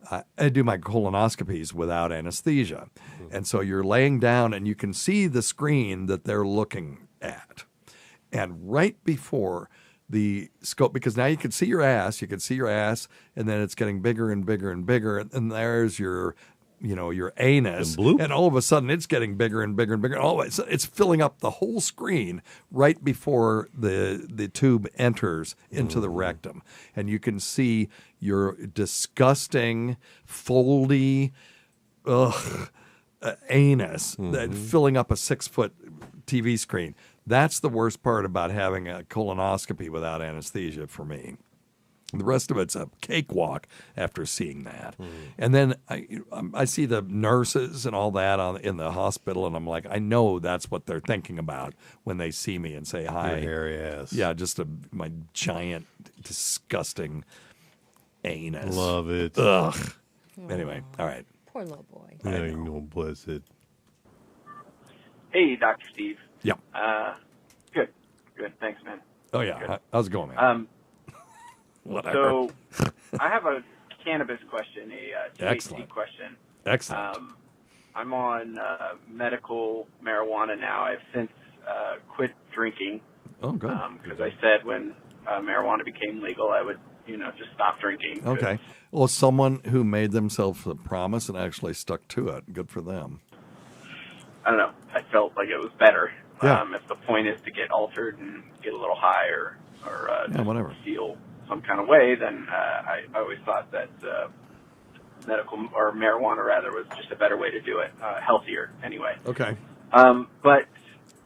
I do my colonoscopies without anesthesia. And so you're laying down and you can see the screen that they're looking at. And right before the scope, because now you can see your ass, and then it's getting bigger and bigger and bigger, and there's your anus, And bloop. and all of a sudden it's getting bigger and bigger and bigger. Always, it's filling up the whole screen right before the tube enters into the rectum, and you can see your disgusting, foldy, anus that filling up a 6-foot TV screen. That's the worst part about having a colonoscopy without anesthesia for me. The rest of it's a cakewalk after seeing that. And then I see the nurses and all that in the hospital, and I'm like, I know that's what they're thinking about when they see me and say hi. Your hairy ass. Yeah, just my giant, disgusting anus. Love it. Ugh. Anyway, all right. Poor little boy. Yeah, you know, bless it. Hey, Dr. Steve. Yep. Good. Thanks, man. Oh, yeah. Good. How's it going, man? Whatever. So I have a cannabis question, a THC Excellent. question. Excellent. I'm on medical marijuana now. I've since quit drinking. Oh, good. Because I said when marijuana became legal, I would, just stop drinking. Okay. Well, someone who made themselves a promise and actually stuck to it. Good for them. I don't know. I felt like it was better. Yeah. If the point is to get altered and get a little high or whatever. feel some kind of way, then I always thought that medical or marijuana rather was just a better way to do it, healthier anyway. Okay. But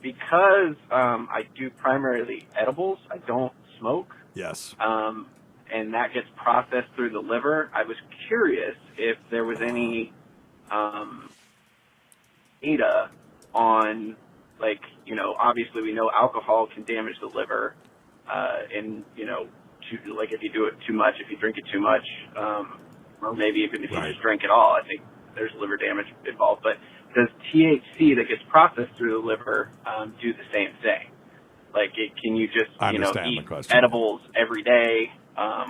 because I do primarily edibles, I don't smoke. Yes. And that gets processed through the liver. I was curious if there was any data on, obviously we know alcohol can damage the liver, if you do it too much, if you drink it too much, or maybe even if you just drink it all, I think there's liver damage involved. But does THC that gets processed through the liver do the same thing? Can you just, eat edibles every day, a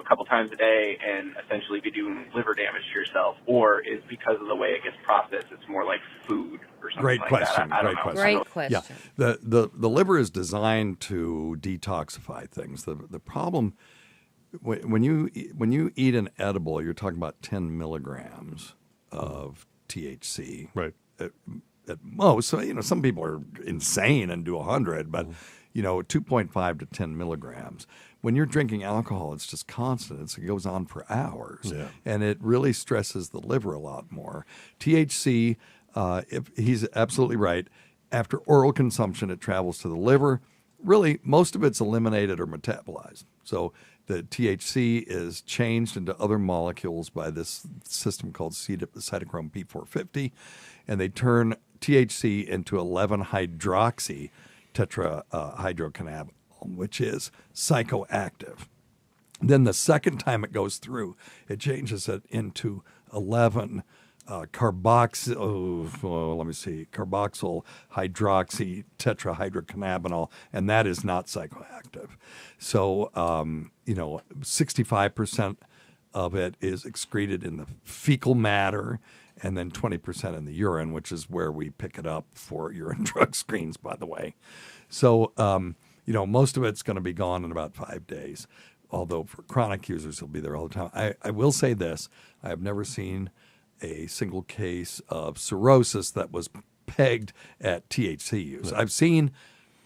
couple times a day and essentially be doing liver damage to yourself? Or is because of the way it gets processed, it's more like food or something Great like question. that? I don't know. Great question. Yeah. The liver is designed to detoxify things. The problem, when you eat an edible, you're talking about 10 milligrams of THC. Right. At most. So, some people are insane and do 100, but, 2.5 to 10 milligrams. When you're drinking alcohol, it's just constant. It goes on for hours. Yeah. And it really stresses the liver a lot more. THC, if he's absolutely right, after oral consumption, it travels to the liver. Really, most of it's eliminated or metabolized. So the THC is changed into other molecules by this system called cytochrome P450, and they turn THC into 11-hydroxy tetrahydrocannabinol, which is psychoactive. Then the second time it goes through, it changes it into 11 carboxyl hydroxy tetrahydrocannabinol, and that is not psychoactive. So, 65% of it is excreted in the fecal matter, and then 20% in the urine, which is where we pick it up for urine drug screens, by the way. So, most of it's going to be gone in about 5 days, although for chronic users, it'll be there all the time. I will say this. I have never seen a single case of cirrhosis that was pegged at THC use. I've seen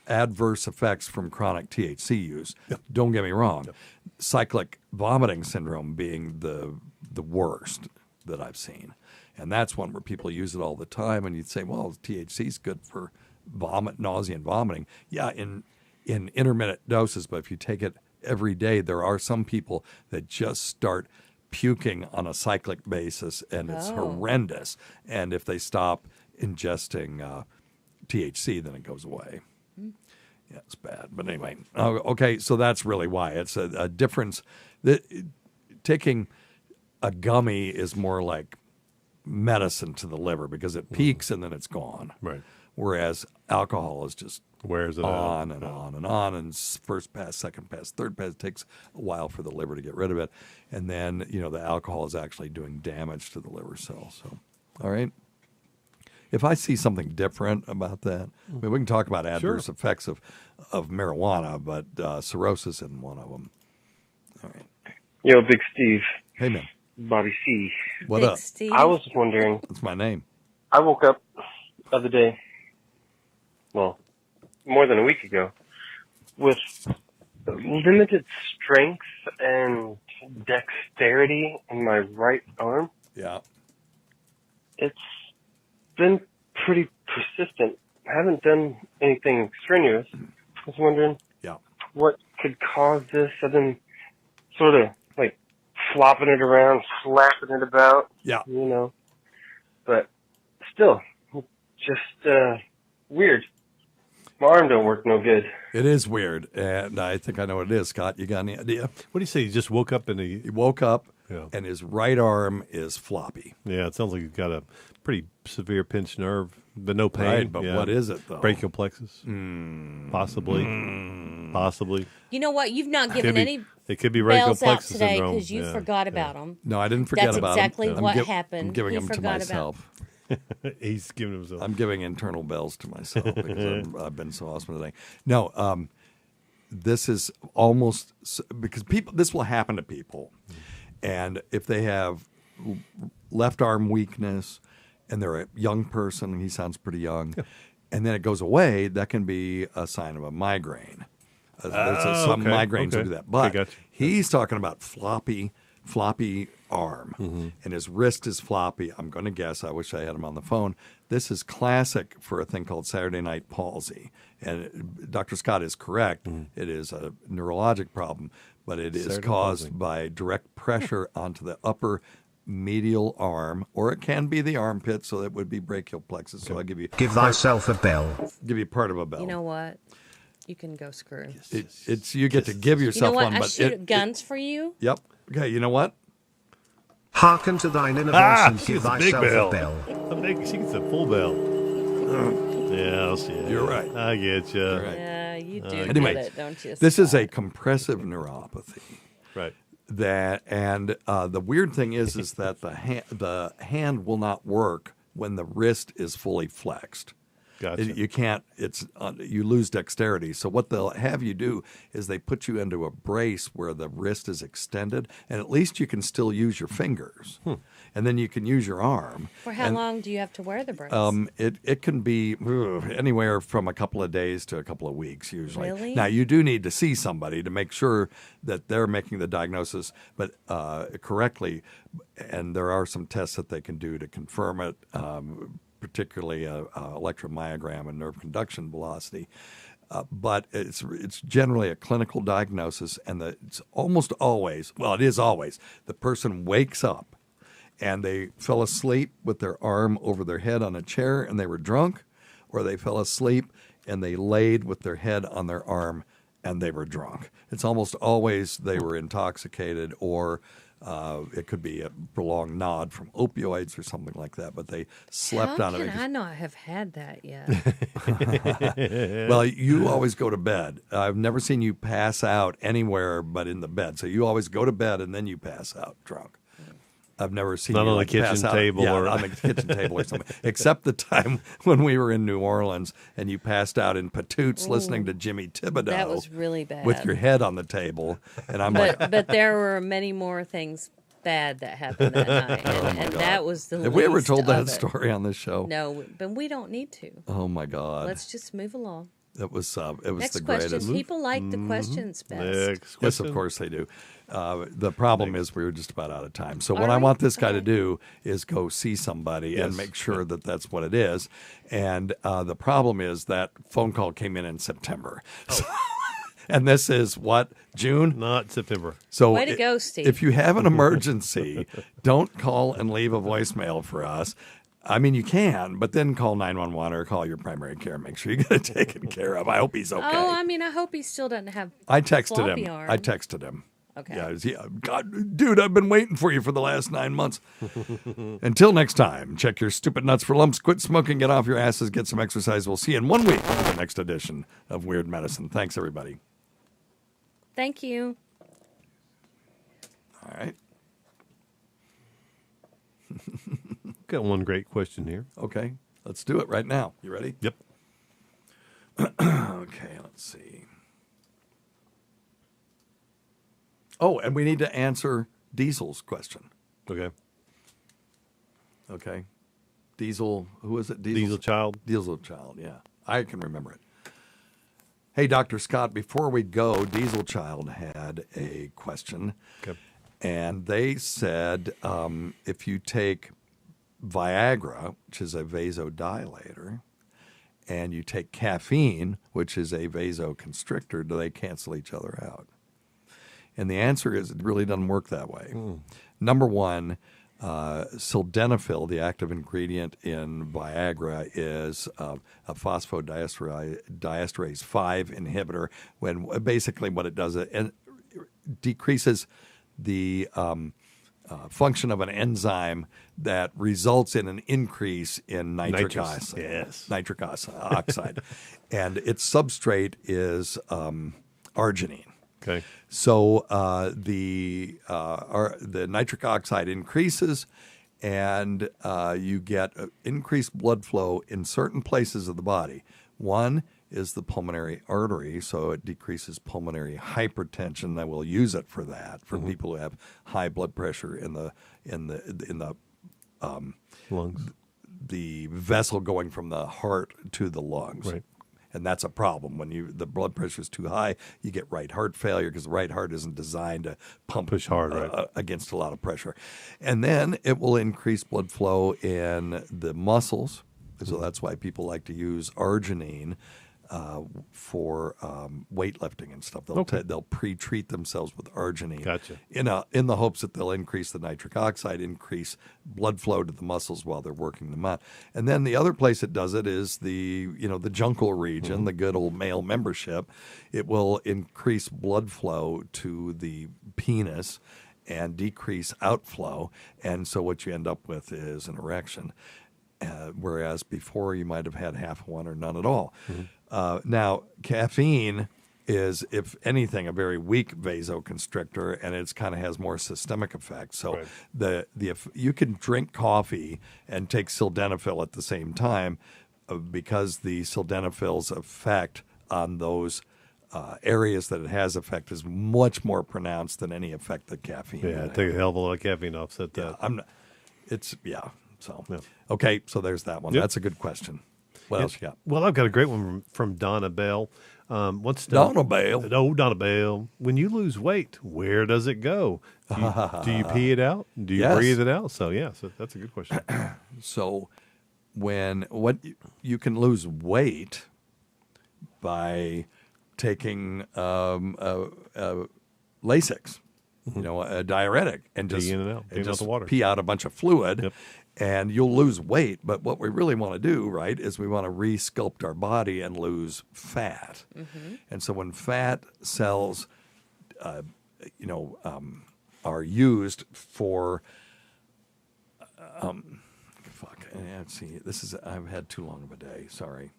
adverse effects from chronic THC use. Yep. Don't get me wrong. Yep. Cyclic vomiting syndrome being the worst that I've seen. And that's one where people use it all the time. And you'd say, well, THC is good for nausea and vomiting. Yeah, in intermittent doses, but if you take it every day, there are some people that just start puking on a cyclic basis, and it's horrendous. And if they stop ingesting THC, then it goes away. Yeah, it's bad. But anyway, okay, so that's really why. It's a difference. Taking a gummy is more like medicine to the liver because it peaks and then it's gone. Right. Whereas alcohol is just wears it on and on and on, and first pass, second pass, third pass. It takes a while for the liver to get rid of it, and then the alcohol is actually doing damage to the liver cells. So, all right. If I see something different about that, I mean, we can talk about adverse effects of marijuana, but cirrhosis isn't one of them. All right. Yo, Big Steve. Hey, man. Bobby C. What Big up? Steve. I was wondering. That's my name. I woke up the other day, well, more than a week ago, with limited strength and dexterity in my right arm. Yeah. It's been pretty persistent. I haven't done anything strenuous. I was wondering what could cause this. I've been sort of like flopping it around, slapping it about. Yeah. But still, just weird. My arm don't work no good. It is weird, and I think I know what it is. Scott, you got any idea? What do you say? You just woke up He woke up, and his right arm is floppy. Yeah, it sounds like he's got a pretty severe pinched nerve, but no pain. Right, but what is it, though? Brachial plexus? Possibly. Possibly. You know what? You've not given any It could be brachial bells out plexus today syndrome. because you forgot about them. No, I didn't forget That's about exactly them. what happened. I'm giving He them to forgot myself. He's giving himself. I'm giving internal bells to myself because I've been so awesome today. No, this is almost because people. This will happen to people, and if they have left arm weakness, and they're a young person, he sounds pretty young, and then it goes away, that can be a sign of a migraine. Some migraines will do that, but gotcha. he's talking about floppy arm, and his wrist is floppy. I'm going to guess. I wish I had him on the phone. This is classic for a thing called Saturday night palsy, and Dr. Scott is correct. It is a neurologic problem, but it is caused by direct pressure onto the upper medial arm, or it can be the armpit, so that would be brachial plexus. So I'll give you thyself a bell. Give you part of a bell. You know what? You can go screw. It's you get to give You know yourself what? one, I but shoot guns for you. Yep. Okay. You know what? Hearken to thine inner voice and She give gets a big thyself bell. a bell. She gets a full bell. Yeah, I'll see it. You're right. I get you. You're right. Yeah, you do Anyway, get it, don't you? This is Scott? a compressive neuropathy. Right. The weird thing is that the hand will not work when the wrist is fully flexed. Gotcha. You can't. You lose dexterity. So what they'll have you do is they put you into a brace where the wrist is extended, and at least you can still use your fingers, and then you can use your arm. For how long do you have to wear the brace? It can be anywhere from a couple of days to a couple of weeks usually. Really? Now you do need to see somebody to make sure that they're making the diagnosis, but correctly, and there are some tests that they can do to confirm it. Particularly electromyogram and nerve conduction velocity, but it's generally a clinical diagnosis, and it's almost always, well, it is always, the person wakes up and they fell asleep with their arm over their head on a chair and they were drunk, or they fell asleep and they laid with their head on their arm and they were drunk. It's almost always they were intoxicated, or it could be a prolonged nod from opioids or something like that, but they slept on it. How can I not have had that yet? Well, you always go to bed. I've never seen you pass out anywhere but in the bed. So you always go to bed and then you pass out drunk. I've never seen Not you on like the kitchen pass out, table or on the kitchen table or something. Except the time when we were in New Orleans and you passed out in Patoots listening to Jimmy Thibodeau. That was really bad. With your head on the table, and I'm like, but there were many more things bad that happened that night, and that was the. have we ever least told that of it. story on this show? No, but we don't need to. Oh my God! Let's just move along. It was Next the question. greatest. People like the questions best. Next Yes, question. of course they do. The problem is we were just about out of time. So All what I right. want this guy to do is go see somebody and Yes. make sure that that's what it is. And the problem is that phone call came in September. And this is what, June? Not September. So Way to go, Steve. If you have an emergency, don't call and leave a voicemail for us. I mean, you can, but then call 911 or call your primary care. Make sure you get it taken care of. I hope he's okay. Oh, I mean, I hope he still doesn't have. I texted floppy him. arm. I texted him. Okay. Yeah, God, dude, I've been waiting for you for the last 9 months. Until next time, check your stupid nuts for lumps, quit smoking, get off your asses, get some exercise. We'll see you in 1 week for the next edition of Weird Medicine. Thanks, everybody. Thank you. All right. Got one great question here. Okay, let's do it right now. You ready? Yep. Okay, let's see. Oh, and we need to answer Diesel's question. Okay. Okay. Diesel, who is it? Diesel Child. Diesel Child, yeah. I can remember it. Hey, Dr. Scott, before we go, Diesel Child had a question. Okay. And they said if you take Viagra, which is a vasodilator, and you take caffeine, which is a vasoconstrictor, do they cancel each other out? And the answer is it really doesn't work that way. Number one, sildenafil, the active ingredient in Viagra, is a phosphodiesterase 5 inhibitor. When basically what it does, it decreases the function of an enzyme that results in an increase in nitric oxide. Yes. Nitric oxide. And its substrate is arginine. Okay. So the nitric oxide increases, and you get increased blood flow in certain places of the body. One is the pulmonary artery, so it decreases pulmonary hypertension. That we'll use it for that for people who have high blood pressure in the lungs, the vessel going from the heart to the lungs. Right. And that's a problem. When the blood pressure is too high, you get right heart failure because the right heart isn't designed to push hard against a lot of pressure. And then it will increase blood flow in the muscles. So that's why people like to use arginine for weightlifting and stuff. They'll pre-treat themselves with arginine. Gotcha. In the hopes that they'll increase the nitric oxide, increase blood flow to the muscles while they're working them out. And then the other place it does it is the jungle region, the good old male membership. It will increase blood flow to the penis and decrease outflow. And so what you end up with is an erection. Whereas before you might have had half one or none at all. Now, caffeine is, if anything, a very weak vasoconstrictor, and it kind of has more systemic effects. So if you can drink coffee and take sildenafil at the same time, because the sildenafil's effect on those areas that it has effect is much more pronounced than any effect that caffeine. Yeah, take a hell of a lot of caffeine to offset that. Okay, so there's that one. Yep. That's a good question. What else you got? Well, I've got a great one from Donna Bell. Donna Bell? Oh, Donna Bell. When you lose weight, where does it go? Do you pee it out? Do you breathe it out? So that's a good question. So you can lose weight by taking Lasix, a diuretic, and just pee out a bunch of fluid. Yep. And you'll lose weight, but what we really want to do, right, is we want to re-sculpt our body and lose fat. And so when fat cells, are used for, I've had too long of a day. Sorry,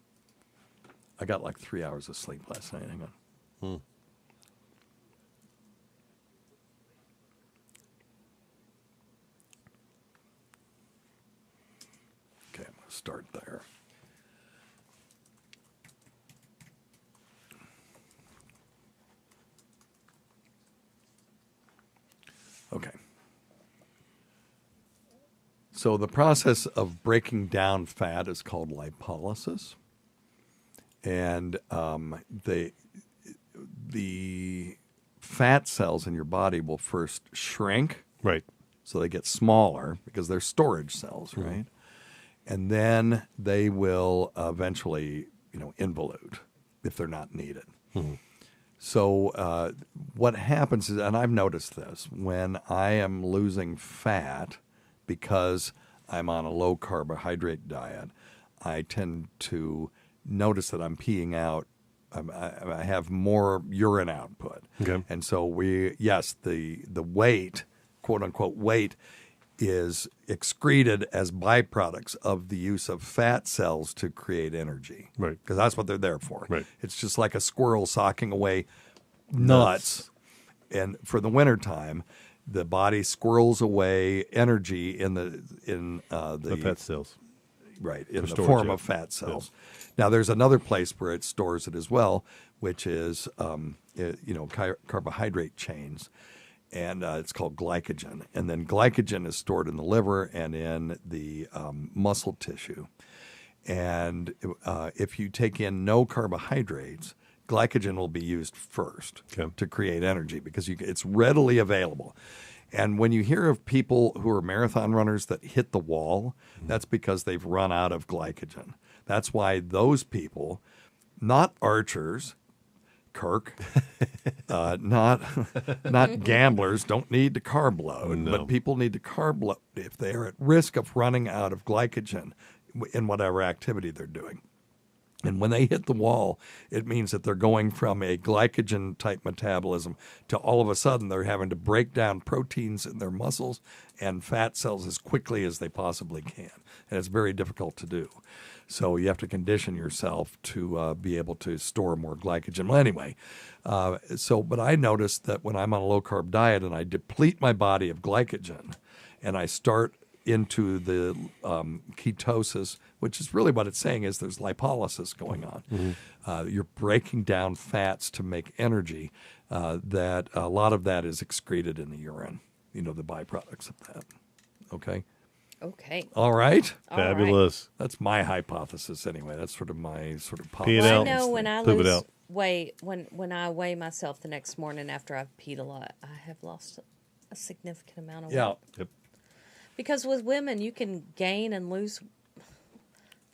I got like 3 hours of sleep last night. Hang on. Start there. Okay. So the process of breaking down fat is called lipolysis. And the fat cells in your body will first shrink. Right. So they get smaller because they're storage cells, right? And then they will eventually, involute if they're not needed. So what happens is, and I've noticed this, when I am losing fat because I'm on a low carbohydrate diet, I tend to notice that I'm peeing out. I have more urine output. Okay. And so the weight, quote unquote weight, is excreted as byproducts of the use of fat cells to create energy. Right. Because that's what they're there for. Right. It's just like a squirrel socking away nuts. And for the wintertime, the body squirrels away energy in the fat cells. Right, in the storage, form of fat cells. Yes. Now, there's another place where it stores it as well, which is carbohydrate chains. And it's called glycogen. And then glycogen is stored in the liver and in the muscle tissue. And if you take in no carbohydrates, glycogen will be used first to create energy because it's readily available. And when you hear of people who are marathon runners that hit the wall, that's because they've run out of glycogen. That's why those people, not archers, Kirk, not gamblers, don't need to carb load, but people need to carb load if they are at risk of running out of glycogen in whatever activity they're doing. And when they hit the wall, it means that they're going from a glycogen-type metabolism to all of a sudden they're having to break down proteins in their muscles and fat cells as quickly as they possibly can. And it's very difficult to do. So you have to condition yourself to be able to store more glycogen. Well, anyway, but I noticed that when I'm on a low-carb diet and I deplete my body of glycogen and I start into the ketosis, which is really what it's saying is there's lipolysis going on. Mm-hmm. You're breaking down fats to make energy. That a lot of that is excreted in the urine, the byproducts of that. Okay? Okay. All right? Fabulous. That's my hypothesis anyway. That's sort of my Pee it I out. know when I lose weight, when I weigh myself the next morning after I've peed a lot, I have lost a significant amount of weight. Yeah. Yep. Because with women, you can gain and lose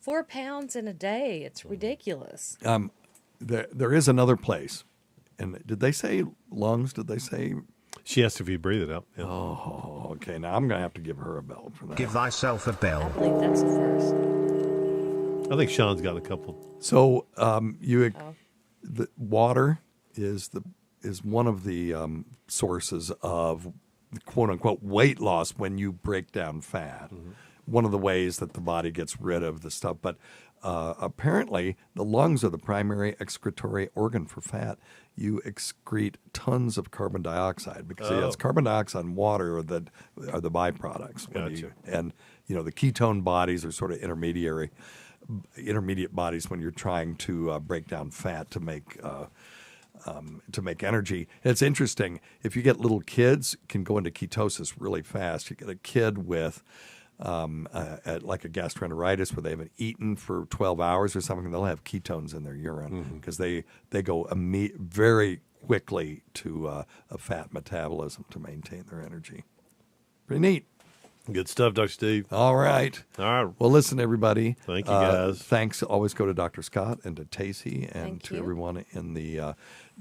4 pounds in a day. It's ridiculous. There is another place. And did they say lungs? Did they say? She asked if you breathe it out. Yeah. Oh, okay. Now I'm going to have to give her a bell for that. Give thyself a I bell. believe that's the first. I think Sean's got a couple. So the water is one of the sources of quote unquote weight loss when you break down fat. Mm-hmm. One of the ways that the body gets rid of the stuff. But apparently the lungs are the primary excretory organ for fat. You excrete tons of carbon dioxide because it's carbon dioxide and water are the byproducts. Gotcha. The ketone bodies are sort of intermediate bodies when you're trying to break down fat to make energy. And it's interesting. If you get little kids, can go into ketosis really fast. You get a kid with like a gastroenteritis where they haven't eaten for 12 hours or something, they'll have ketones in their urine because they go very quickly to a fat metabolism to maintain their energy. Pretty neat. Good stuff, Dr. Steve. All right. Well, listen, everybody. Thank you, guys. Thanks. Always go to Dr. Scott and to Tacy and to everyone in the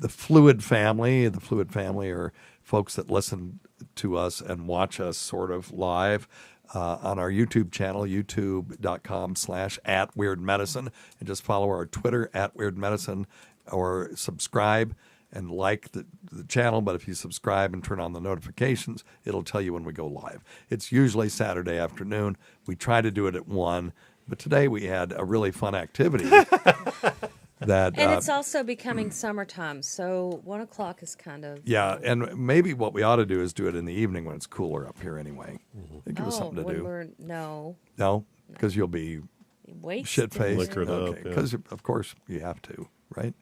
Fluid family. The Fluid family are folks that listen to us and watch us sort of live on our YouTube channel, youtube.com/@weirdmedicine, and just follow our Twitter @weirdmedicine or subscribe and like the channel. But if you subscribe and turn on the notifications, it'll tell you when we go live. It's usually Saturday afternoon. We try to do it at 1, but today we had a really fun activity. And it's also becoming summertime, so 1 o'clock is kind of... Yeah, and maybe what we ought to do is do it in the evening when it's cooler up here anyway. It gives us something to do. No? Because you'll be shit-faced. Liquored up. Because, of course, you have to, right?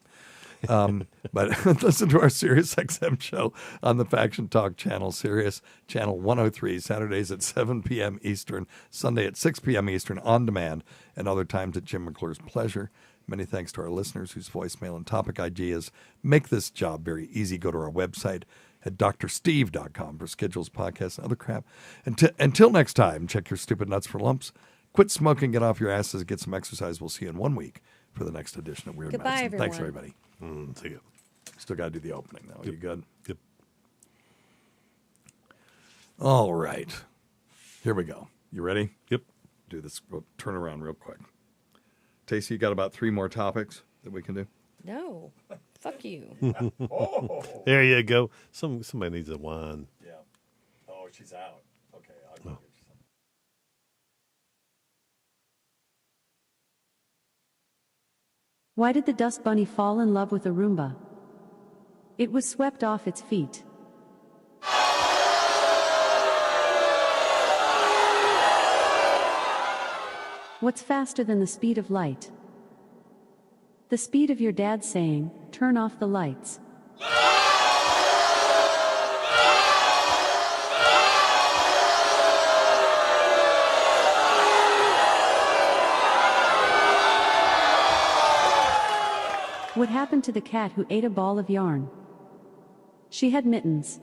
But listen to our Sirius XM show on the Faction Talk channel, Sirius Channel 103, Saturdays at 7 p.m. Eastern, Sunday at 6 p.m. Eastern, on demand, and other times at Jim McClure's pleasure. Many thanks to our listeners whose voicemail and topic ideas make this job very easy. Go to our website at drsteve.com for schedules, podcasts, and other crap. Until next time, check your stupid nuts for lumps. Quit smoking, get off your asses, get some exercise. We'll see you in 1 week for the next edition of Weird Goodbye, Medicine. everyone. Thanks, everybody. See you. Still got to do the opening, though. You good? Good. All right. Here we go. You ready? Yep. Do this. We'll turn around real quick. Tacy, you got about 3 more topics that we can do? No. Fuck you. There you go. Somebody needs a wine. Yeah. Oh, she's out. Okay, I'll go get you some. Why did the dust bunny fall in love with a Roomba? It was swept off its feet. What's faster than the speed of light? The speed of your dad saying, "Turn off the lights." What happened to the cat who ate a ball of yarn? She had mittens.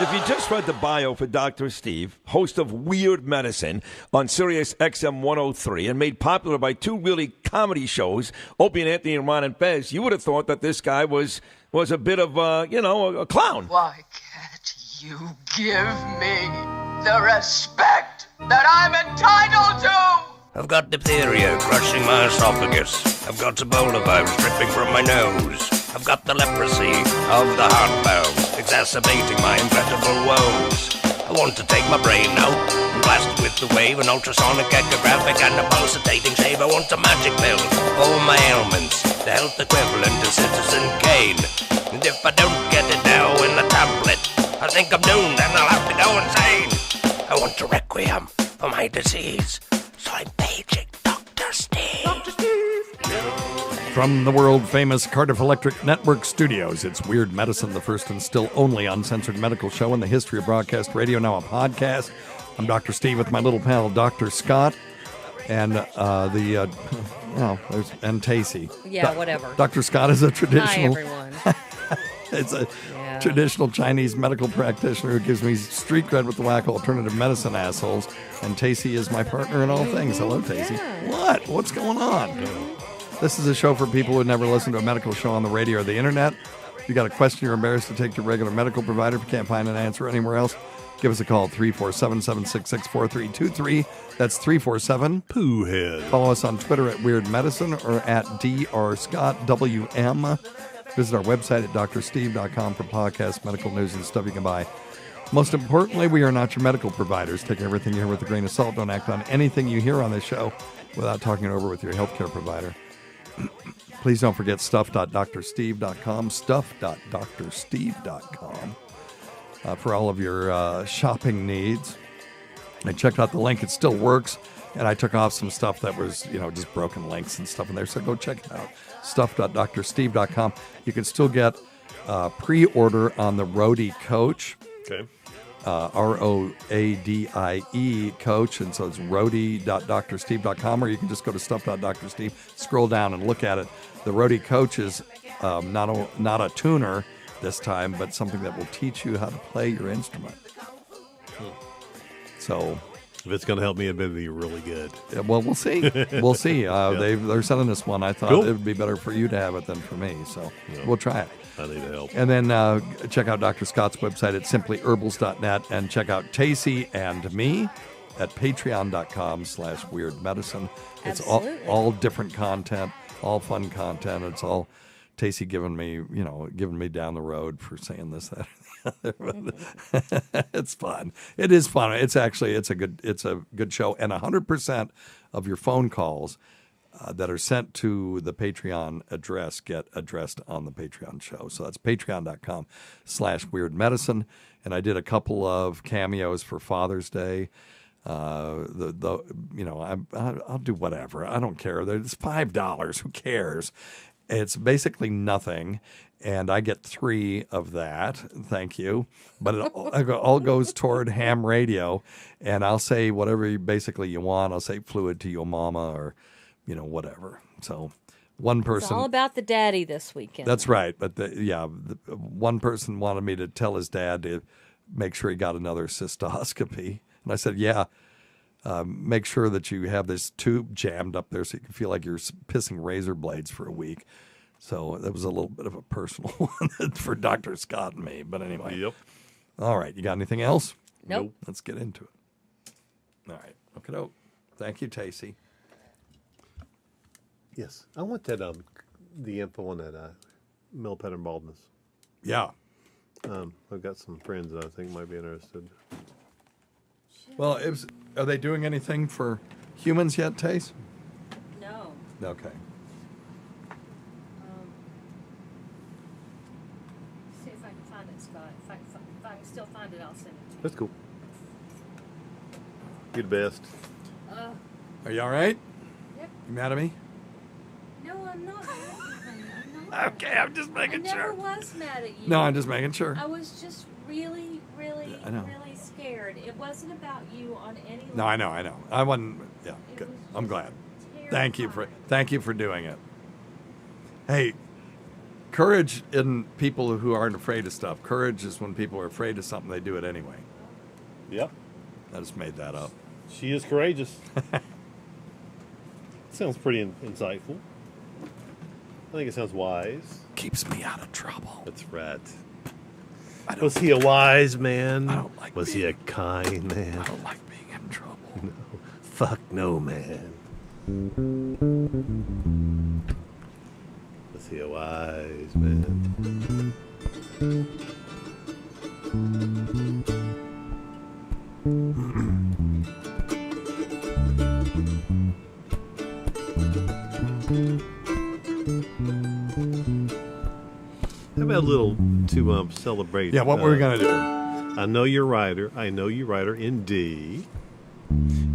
If you just read the bio for Dr. Steve, host of Weird Medicine on Sirius XM 103 and made popular by 2 really comedy shows, Opie and Anthony and Ron and Fez, you would have thought that this guy was a bit of, a clown. Why can't you give me the respect that I'm entitled to! I've got diphtheria crushing my esophagus. I've got Ebola virus dripping from my nose. I've got the leprosy of the heart valve, exacerbating my incredible woes. I want to take my brain out and blast it with the wave, an ultrasonic echographic and a pulsating shave. I want a magic pill for all my ailments, the health equivalent to Citizen Kane. And if I don't get it now in a tablet, I think I'm doomed and I'll have to go insane. I want a requiem for my disease, so I'm paging Dr. Steve. Dr. Steve! From the world-famous Cardiff Electric Network studios, it's Weird Medicine, the first and still only uncensored medical show in the history of broadcast radio, now a podcast. I'm Dr. Steve with my little pal, Dr. Scott, and and Tacy. Yeah, whatever. Dr. Scott is a traditional... Hi, everyone. It's a traditional Chinese medical practitioner who gives me street cred with the whack alternative medicine assholes, and Tacy is my partner in all things. Hello, Tacy. Yeah. What's going on? This is a show for people who never listened to a medical show on the radio or the internet. If you got a question you're embarrassed to take to your regular medical provider, if you can't find an answer anywhere else, give us a call, 347-766-4323. That's 347-POOHEAD. Follow us on Twitter at Weird Medicine or at DRScottWM. Visit our website at drsteve.com for podcasts, medical news, and stuff you can buy. Most importantly, we are not your medical providers. Take everything you hear with a grain of salt. Don't act on anything you hear on this show without talking it over with your healthcare provider. Please don't forget stuff.drsteve.com, stuff.drsteve.com for all of your shopping needs. I checked out the link. It still works. And I took off some stuff that was, just broken links and stuff in there. So go check it out. Stuff.drsteve.com. You can still get pre-order on the Roadie Coach. Okay. ROADIE Coach. And so it's roadie.drsteve.com, or you can just go to stuff.drsteve, scroll down and look at it. The Roadie Coach is not a tuner this time, but something that will teach you how to play your instrument. So... if it's going to help me, it better be really good. Yeah, well, we'll see. We'll see. They're selling this one. I thought it would be better for you to have it than for me. So we'll try it. I need help. And then check out Dr. Scott's website at simplyherbals.net, and check out Tacy and me at patreon.com/weirdmedicine. It's all different content, all fun content. It's all Tacy giving me down the road for saying this, that. It's fun. It is fun. It's a good show, and 100% of your phone calls that are sent to the Patreon address get addressed on the Patreon show. So that's patreon.com/weirdmedicine. And I did a couple of cameos for Father's Day. I'll do whatever. I don't care. It's $5. Who cares? It's basically nothing. And I get 3 of that. Thank you. But it all goes toward ham radio. And I'll say whatever you want. I'll say fluid to your mama or, whatever. So one person. It's all about the daddy this weekend. That's right. But one person wanted me to tell his dad to make sure he got another cystoscopy. And I said, make sure that you have this tube jammed up there so you can feel like you're pissing razor blades for a week. So that was a little bit of a personal one for Dr. Scott and me. But anyway. Yep. All right. You got anything else? Nope. Let's get into it. All right. Okay. Thank you, Tacy. Yes. I want that the info on that male pattern baldness. Yeah. I've got some friends that I think might be interested. Well, are they doing anything for humans yet, Tace? No. Okay. See if I can find it, Scott. If I can still find it, I'll send it to you. That's cool. You're the best. Are you all right? Yep. You mad at me? No, I'm not. I'm not. Okay, I'm just making sure. I never was mad at you. No, I'm just making sure. I was just really, really, I know. really scared. It wasn't about you on any level. No, I know. I wasn't. Yeah, good. I'm glad. Thank you for doing it. Hey, courage in people who aren't afraid of stuff. Courage is when people are afraid of something, they do it anyway. Yep. I just made that up. She is courageous. Sounds pretty insightful. I think it sounds wise. Keeps me out of trouble. That's right. Was he a wise man? I don't like Was he a kind man? I don't like being in trouble. Fuck no, man. Let's see a wise man. How about a little to celebrate? Yeah, what were we gonna do? I know you're writer. I know you writer in D.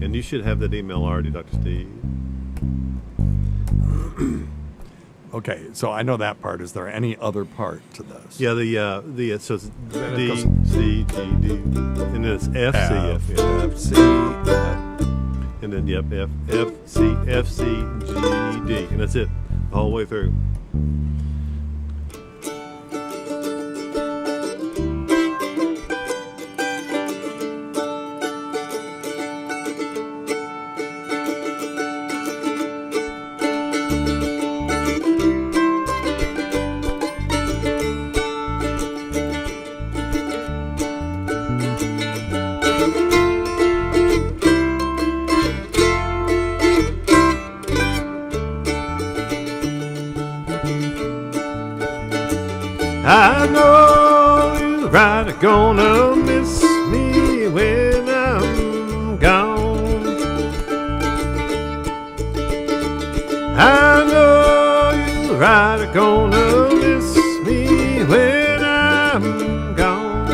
And you should have that email already, Dr. Steve. Okay, so I know that part. Is there any other part to this? Yeah, so it's D, C, G, D, and then it's F, C, F, F, C, and then yep, F, C, F, C, G, D, and that's it, the whole way through. I know you're right, gonna miss me when I'm gone. I know you're right, gonna miss me when I'm gone.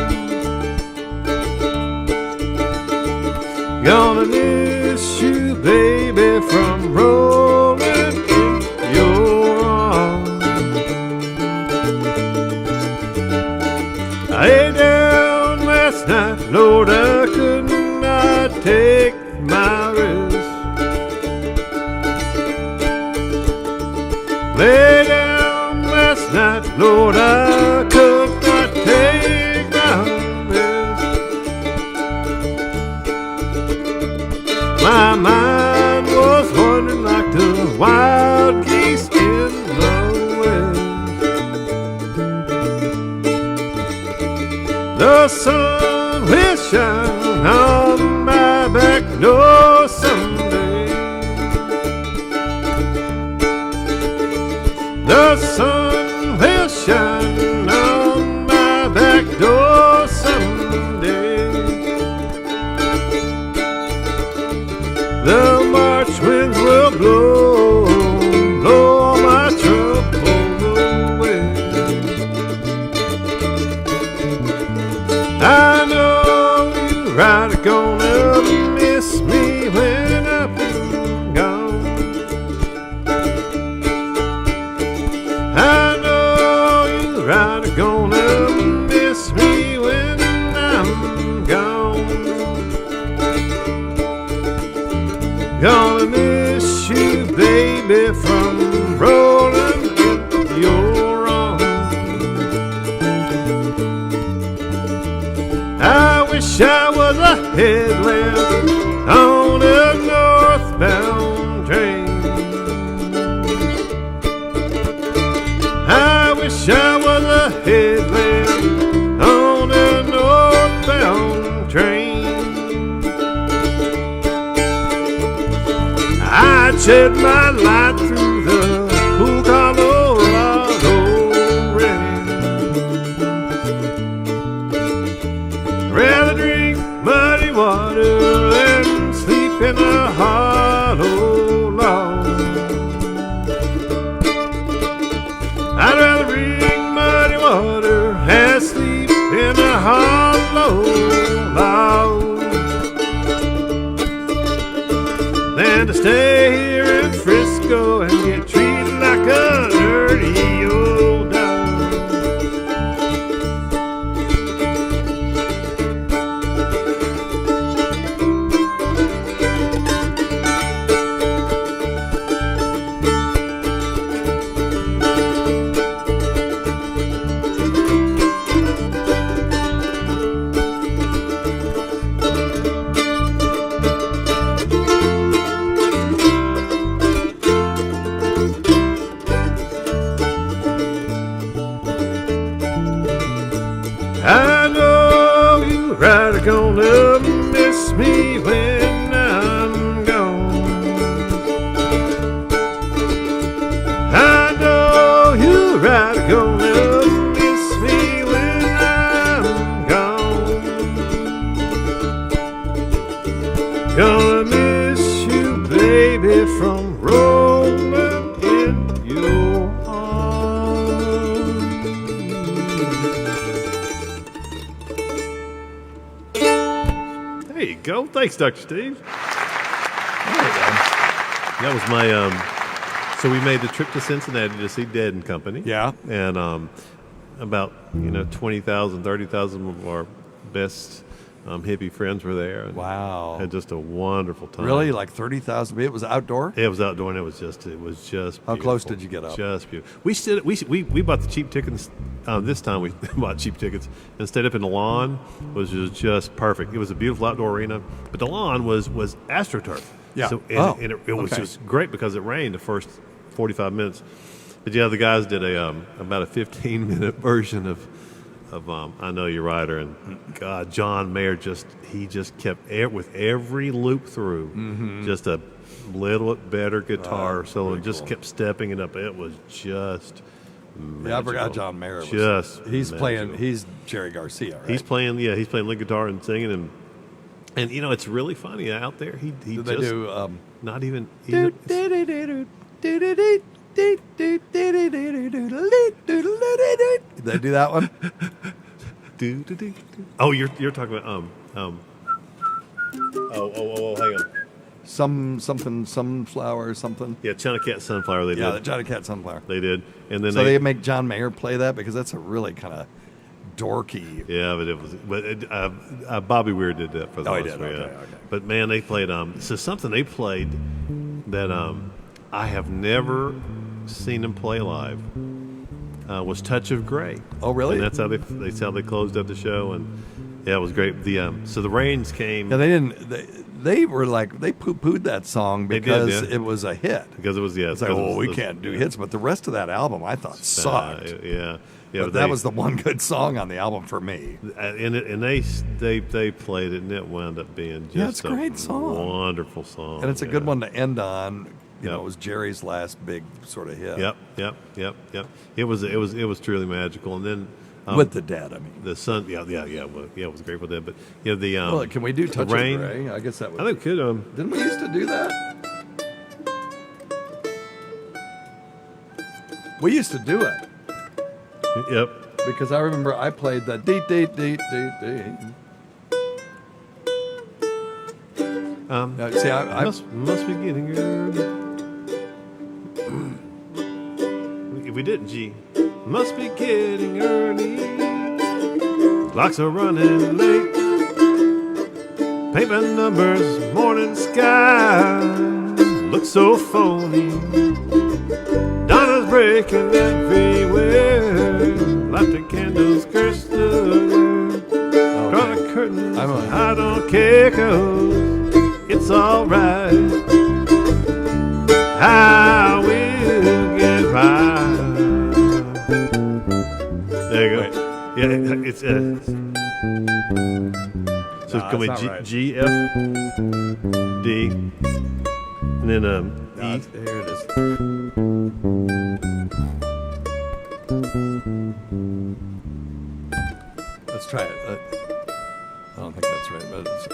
Gonna miss you, baby, from rolling in your arms. I lay down last night, Lord, I could not take my rest. Lay down last night, Lord, I could not take my rest. My mind was wandering like the wild geese in the west. The sun will shine on my back door someday. The sun will shine on my back door someday. The March winds will blow, blow all my troubles away. I know you're right, gonna miss me when I'm gone. I know you're right, gonna miss me when I'm gone. Gonna miss you, baby, from rolling in your arms. I wish I was a headlamp on a northbound train. I wish I was a headlamp on a northbound train. I'd shed my light through the cool Colorado rain. Rather drink muddy water than sleep in a hollow log. I'd rather drink muddy water and sleep in a hollow log than to stay here in Frisco and get treated like a dirty old dog. I know you're right, gonna miss me when I'm gone. There you go. Thanks, Dr. Steve. That was my. So we made the trip to Cincinnati to see Dead and Company. Yeah. And about 20,000, 30,000 of our best hippie friends were there. And wow. Had just a wonderful time. Really, like 30,000. It was outdoor. It was outdoor, and it was just. Beautiful. How close did you get up? Just beautiful. We bought the cheap tickets. This time we bought cheap tickets and stayed up in the lawn. Which was just perfect. It was a beautiful outdoor arena, but the lawn was AstroTurf. Yeah. So and it was just great because it rained the first 45 minutes. But yeah, the guys did about a 15-minute version of I Know You're Rider, and God, John Mayr just kept with every loop through just a little bit better guitar solo, and just kept stepping it up. It was just magical. Yeah, I forgot John Mayr. He's Jerry Garcia, right? He's playing lead guitar and singing, and it's really funny out there. He Did just they do not even. Did they do that one? Oh, you're talking about hang on. Sunflower or something. Yeah, China Cat Sunflower. They did. Yeah, the China Cat Sunflower. They did, and then they make John Mayr play that because that's a really kind of dorky. Yeah, but Bobby Weir did that for the most part. Okay. But man, they played something they played that I have never seen them play live. Was Touch of Grey. Oh, really? And that's how they closed up the show, and yeah, it was great. So the rains came. Yeah, they were like they poo-pooed that song because it was a hit. Because it was It's like, we can't do hits, but the rest of that album I thought sucked. Yeah. But that was the one good song on the album for me. And they played it, and it wound up being just it's a great song, wonderful song, and it's a good one to end on. It was Jerry's last big sort of hit. Yep. It was truly magical, and then with the Dead, I mean, the sun. Yeah. It was great with that, but the well, can we do Touch of Rain? Grey? I guess that would. I think we could. Didn't we used to do that? We used to do it. Yep. Because I remember I played the dee dee dee dee dee. See, I must be getting early. If we didn't, G, must be getting early. Clocks are running late. Paper numbers, morning sky looks so phony. Donna's breaking everywhere. Light the candles, curse the draw the curtains. I don't care 'cause it's alright. I will get by. There you go. Yeah, it's so it's going to be G, F, D, and then E. Here it is. Let's try it. I don't think that's right, but it's.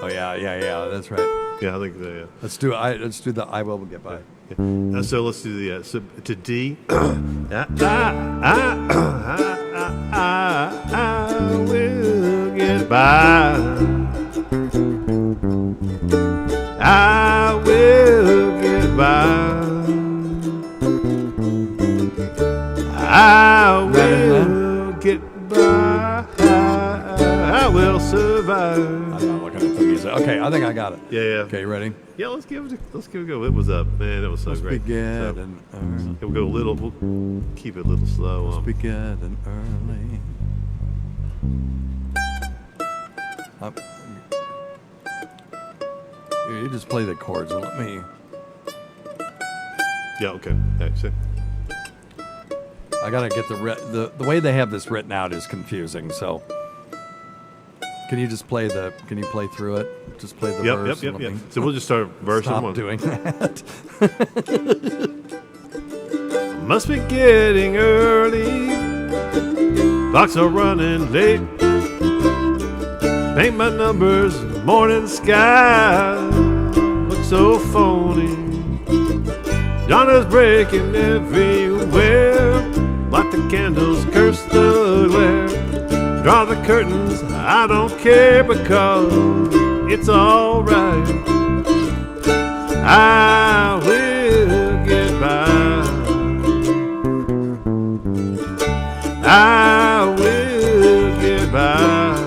Oh yeah, that's right. Yeah, I think so. Yeah. Let's do the I will get by. Yeah. So let's do the so to D. I will get by. I will get by. I will get by. I will survive. I'm not looking at the music. Okay, I think I got it. Yeah. Okay, you ready? Yeah, let's give it a go. It was up, man. It was so great. We'll go a little. We'll keep it a little slow. Let's be good and early. You just play the chords and let me. Yeah. Okay. So. I gotta get the way they have this written out is confusing. So, can you play through it? Just play the verse. Yep. So we'll just start verse Stop one. Doing that. Must be getting early. Clocks are running late. Paint my numbers, morning sky looks so phony. Donna's breaking everywhere. Light the candles, curse the glare. Draw the curtains, I don't care because it's alright. I will get by. I will get by.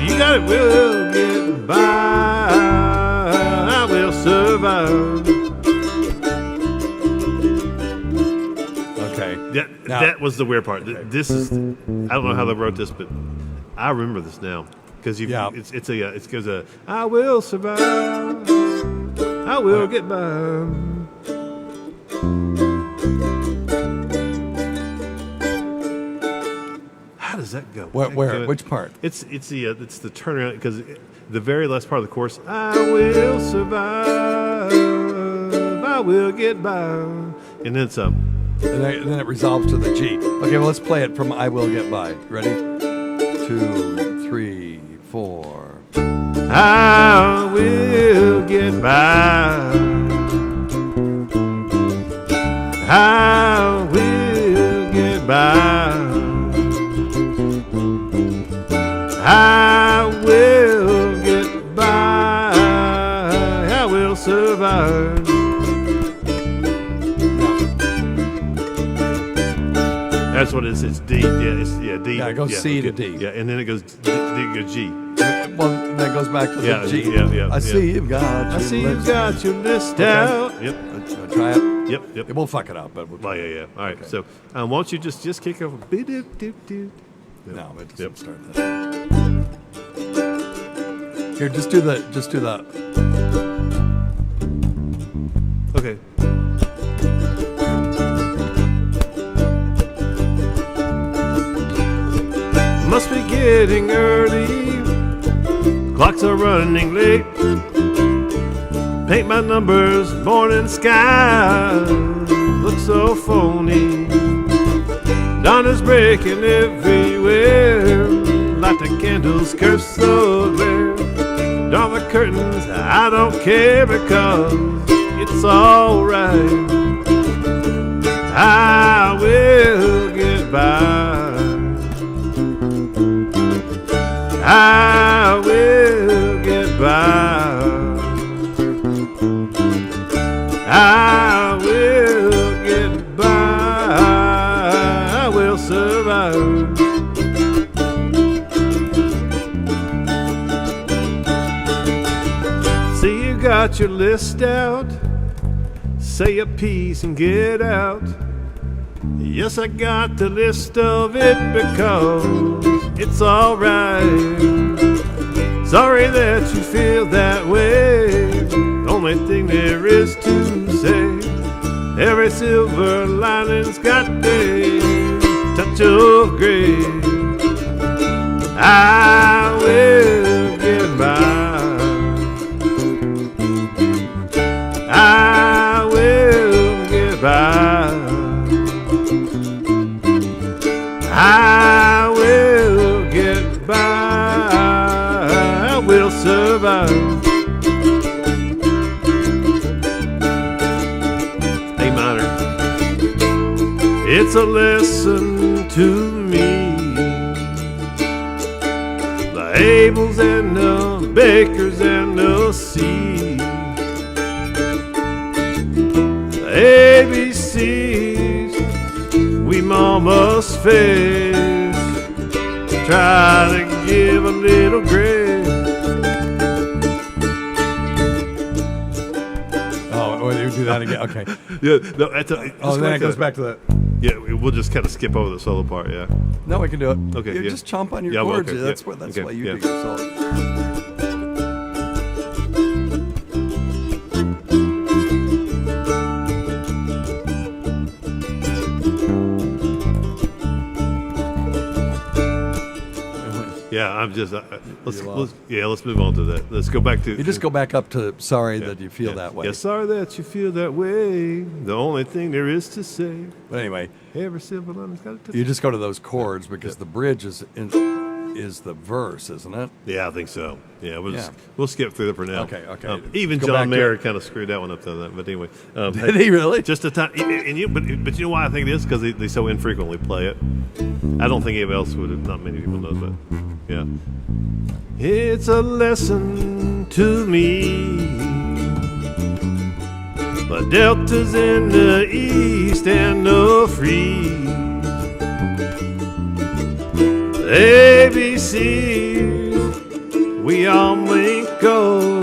You got it, will get by. I will survive. Okay. That was the weird part. This is, I don't know how they wrote this, but I remember this now. Because it goes I will survive. I will get by. How does that go? Where? Which part? It's the turnaround because the very last part of the chorus. I will survive. I will get by. And then some. And then it resolves to the G. Okay, well let's play it from I Will Get By. Ready? 2, 3, 4. I will get by. I will get by. I will get by. I will survive. That's what it is. It's D. Yeah, D. Yeah, it goes C to D. Yeah, and then it goes D, goes G. Well, then it goes back to the G. Yeah. I see you've got your list out. Yep. Try it. Yep. We'll fuck it up, but we'll yeah. All right. Okay. So, why don't you just kick over? No, it doesn't start that. Here, just do the. Okay. Must be getting early. Clocks are running late. Paint my numbers, morning sky looks so phony. Dawn is breaking everywhere. Light the candles, curse so glare. Draw the curtains, I don't care because it's alright. I will get by. I will get by. I will get by. I will survive. See, you got your list out. Say a piece and get out. Yes, I got the list of it because it's alright. Sorry that you feel that way. Only thing there is to say, every silver lining's got a touch of gray. I will get by. I will get by. I will get by. I will survive. A minor. It's a lesson to me. The Abels and the Bakers and the C. The ABCs we mamas face. Try to give a little grace. Oh, you do that again? Okay. Yeah. No. Then it goes back to that. Yeah, we'll just kind of skip over the solo part. Yeah. No, we can do it. Okay. You just chomp on your chords. Okay, that's why you do your solo. Yeah, I'm just. Let's move on to that. Let's go back to. You just go back up to sorry that you feel that way. Yeah, sorry that you feel that way. The only thing there is to say. But anyway, every silver line's got a touch. You just go to those chords because the bridge is in. is the verse, isn't it? Yeah, I think so. Yeah, we'll skip through it for now. Okay. Even John Mayr kind of screwed that one up, though. But anyway, did he really? Just a time. But you know why I think it is? Because they so infrequently play it. I don't think anybody else would have. Not many people knows, but yeah. It's a lesson to me. The delta's in the east and no freeze. ABCs, we all make go.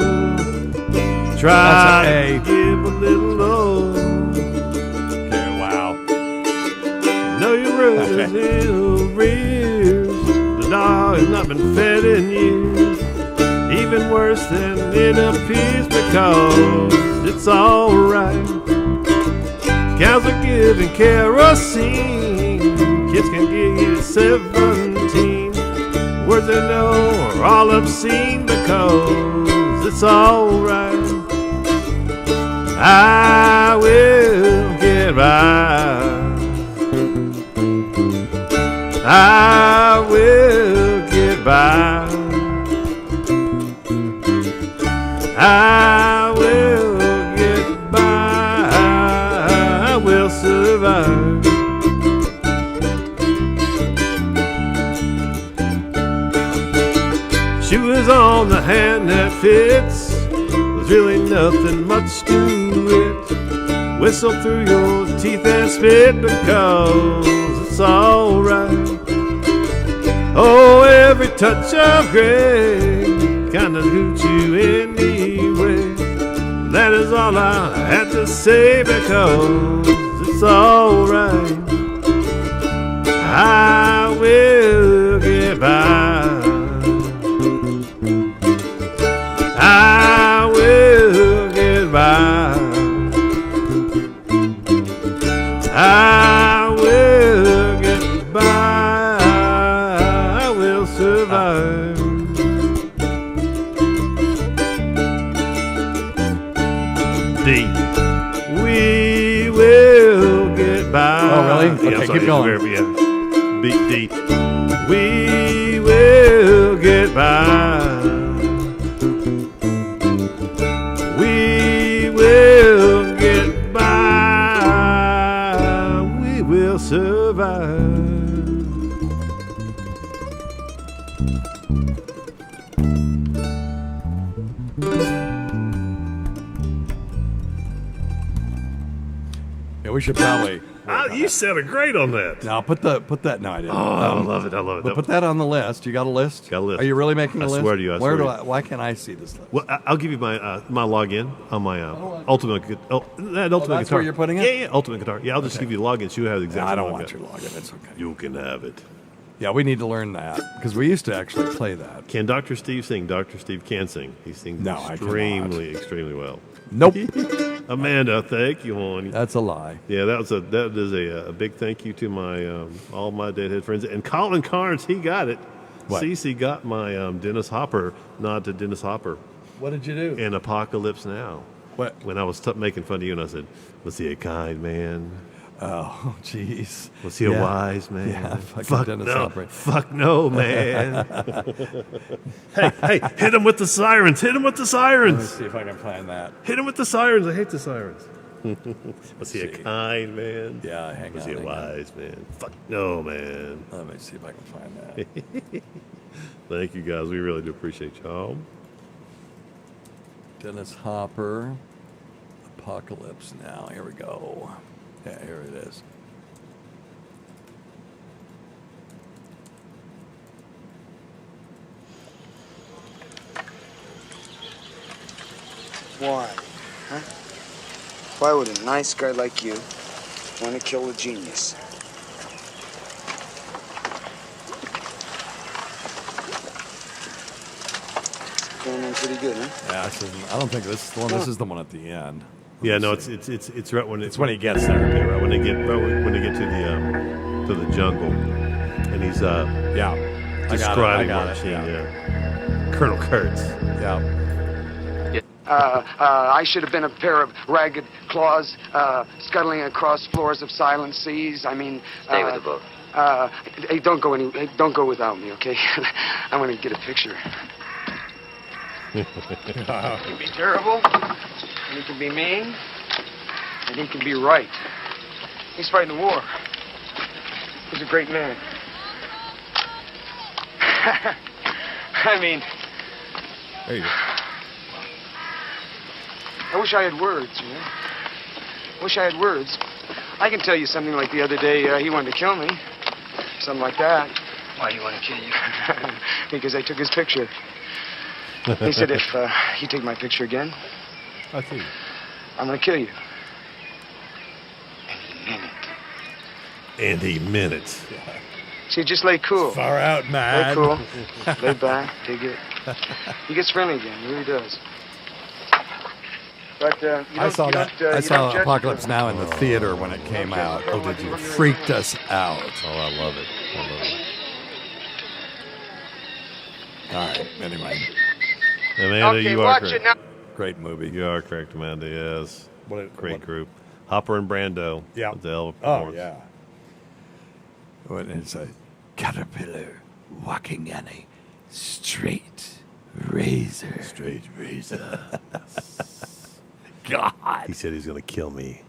Try to give a little love. Okay, wow. Know your roses in arrears. The dog has not been fed in years. Even worse than in a piece because it's alright. Cows are giving kerosene. Kids can get 17. Words they know are all obscene because it's alright. I will get by. I will get by. I will get by. I will survive. She was on the hand that fits. There's really nothing much to it. Whistle through your teeth and spit because it's alright. Oh, every touch of gray kinda hoots you anyway. That is all I had to say because it's alright. I will get by. I will get by. I will get by. I will survive. D. We will get by. Oh, really? Yeah, Okay, keep going. Yeah. B, D. We will get by. We will get by. We will survive. Yeah, we should probably. You sounded great on that. Now put that. No, I didn't. Oh, I love it. I love it. But put that on the list. You got a list? Got a list. Are you really making a list? I swear to you. Why can't I see this list? Well, I'll give you my my login on my Ultimate Guitar. That's Guitar. where you're putting it? Yeah, Ultimate Guitar. Yeah, I'll just give you the login so you have the exact. I don't one want I've your got. login. It's okay. You can have it. Yeah, we need to learn that because we used to actually play that. Can Dr. Steve sing? Dr. Steve can sing. He sings extremely well. Nope. Amanda, thank you, honey. That's a lie. Yeah, that is a big thank you to my all my Deadhead friends. And Colin Carnes, he got it. What? Cece got my Dennis Hopper nod to Dennis Hopper. What did you do? In Apocalypse Now. What? When I was making fun of you and I said, was he a kind man? Oh, jeez. Was he a wise man? Yeah, Fuck Dennis no. Hopper. Fuck no, man. hey, hit him with the sirens. Hit him with the sirens. Let me see if I can find that. Hit him with the sirens. I hate the sirens. Was he a kind man? Yeah, hang on. Was he a wise man? Fuck no, man. Let me see if I can find that. Thank you, guys. We really do appreciate y'all. Dennis Hopper, Apocalypse Now. Here we go. Yeah, here it is. Why? Huh? Why would a nice guy like you want to kill a genius? It's going on pretty good, huh? Yeah, I don't think this is the one. This is the one at the end. Yeah, no, it's right when it's when he gets there. Yeah, right when they get to the jungle, and he's describing I got it. Yeah. Colonel Kurtz. Yeah. I should have been a pair of ragged claws scuttling across floors of silent seas. I mean... Stay with the boat. Hey, don't go without me, okay? I want to get a picture. He can be terrible, and he can be mean, and he can be right. He's fighting the war. He's a great man. I mean... There you go. I wish I had words, you know? Wish I had words. I can tell you something like the other day, he wanted to kill me. Something like that. Why do you want to kill you? Because I took his picture. He said if you take my picture again, I'll kill you. I'm going to kill you. And he meant it. See, just lay cool. Far out, man. Lay cool. Lay back. Dig it. He gets friendly again. He really does. But I saw Apocalypse Now in the theater when it came out. Oh, did you? It freaked us out. Oh, I love it. All right. Anyway. Amanda, you are correct. Great movie. You are correct, Amanda. Yes. Great what? group. Hopper and Brando. Yeah. It's a hell of a Oh, performance. yeah. Well, it's a caterpillar walking on a straight razor. Straight razor. God. He said he's going to kill me.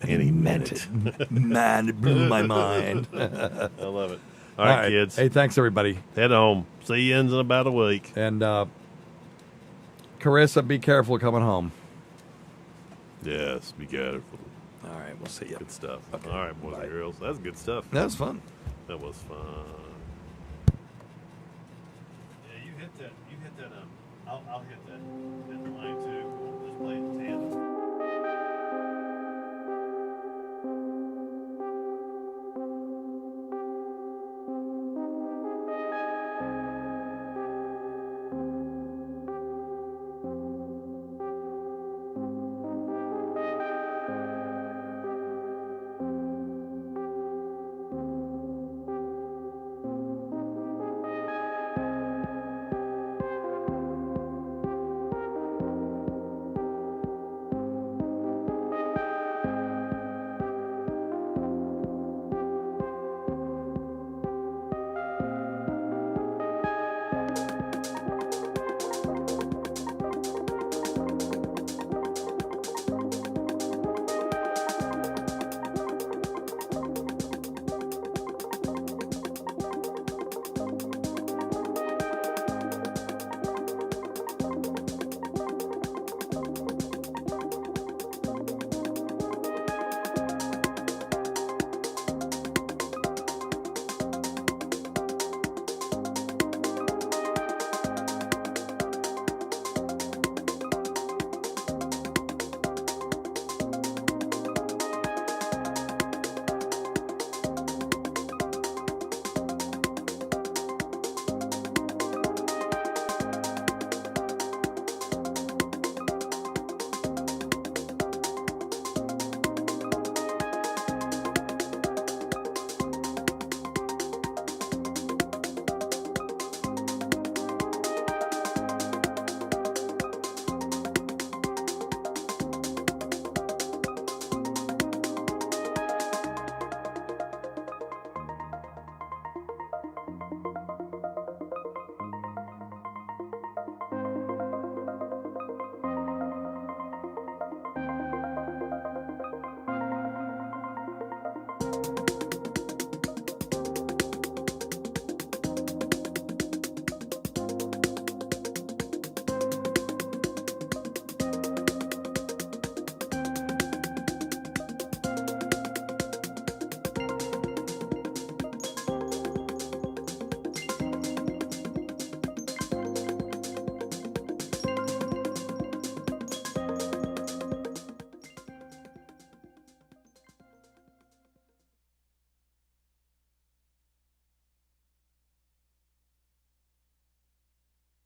And he meant it. Man, it blew my mind. I love it. All right, kids. Hey, thanks, everybody. Head home. See you in about a week. And Carissa, be careful coming home. Yes, be careful. All right, we'll see you. Good stuff. Okay. All right, boys and girls. That's good stuff. That was fun. That was fun. Yeah, you hit that. I'll hit that line too. We'll just play it in tandem.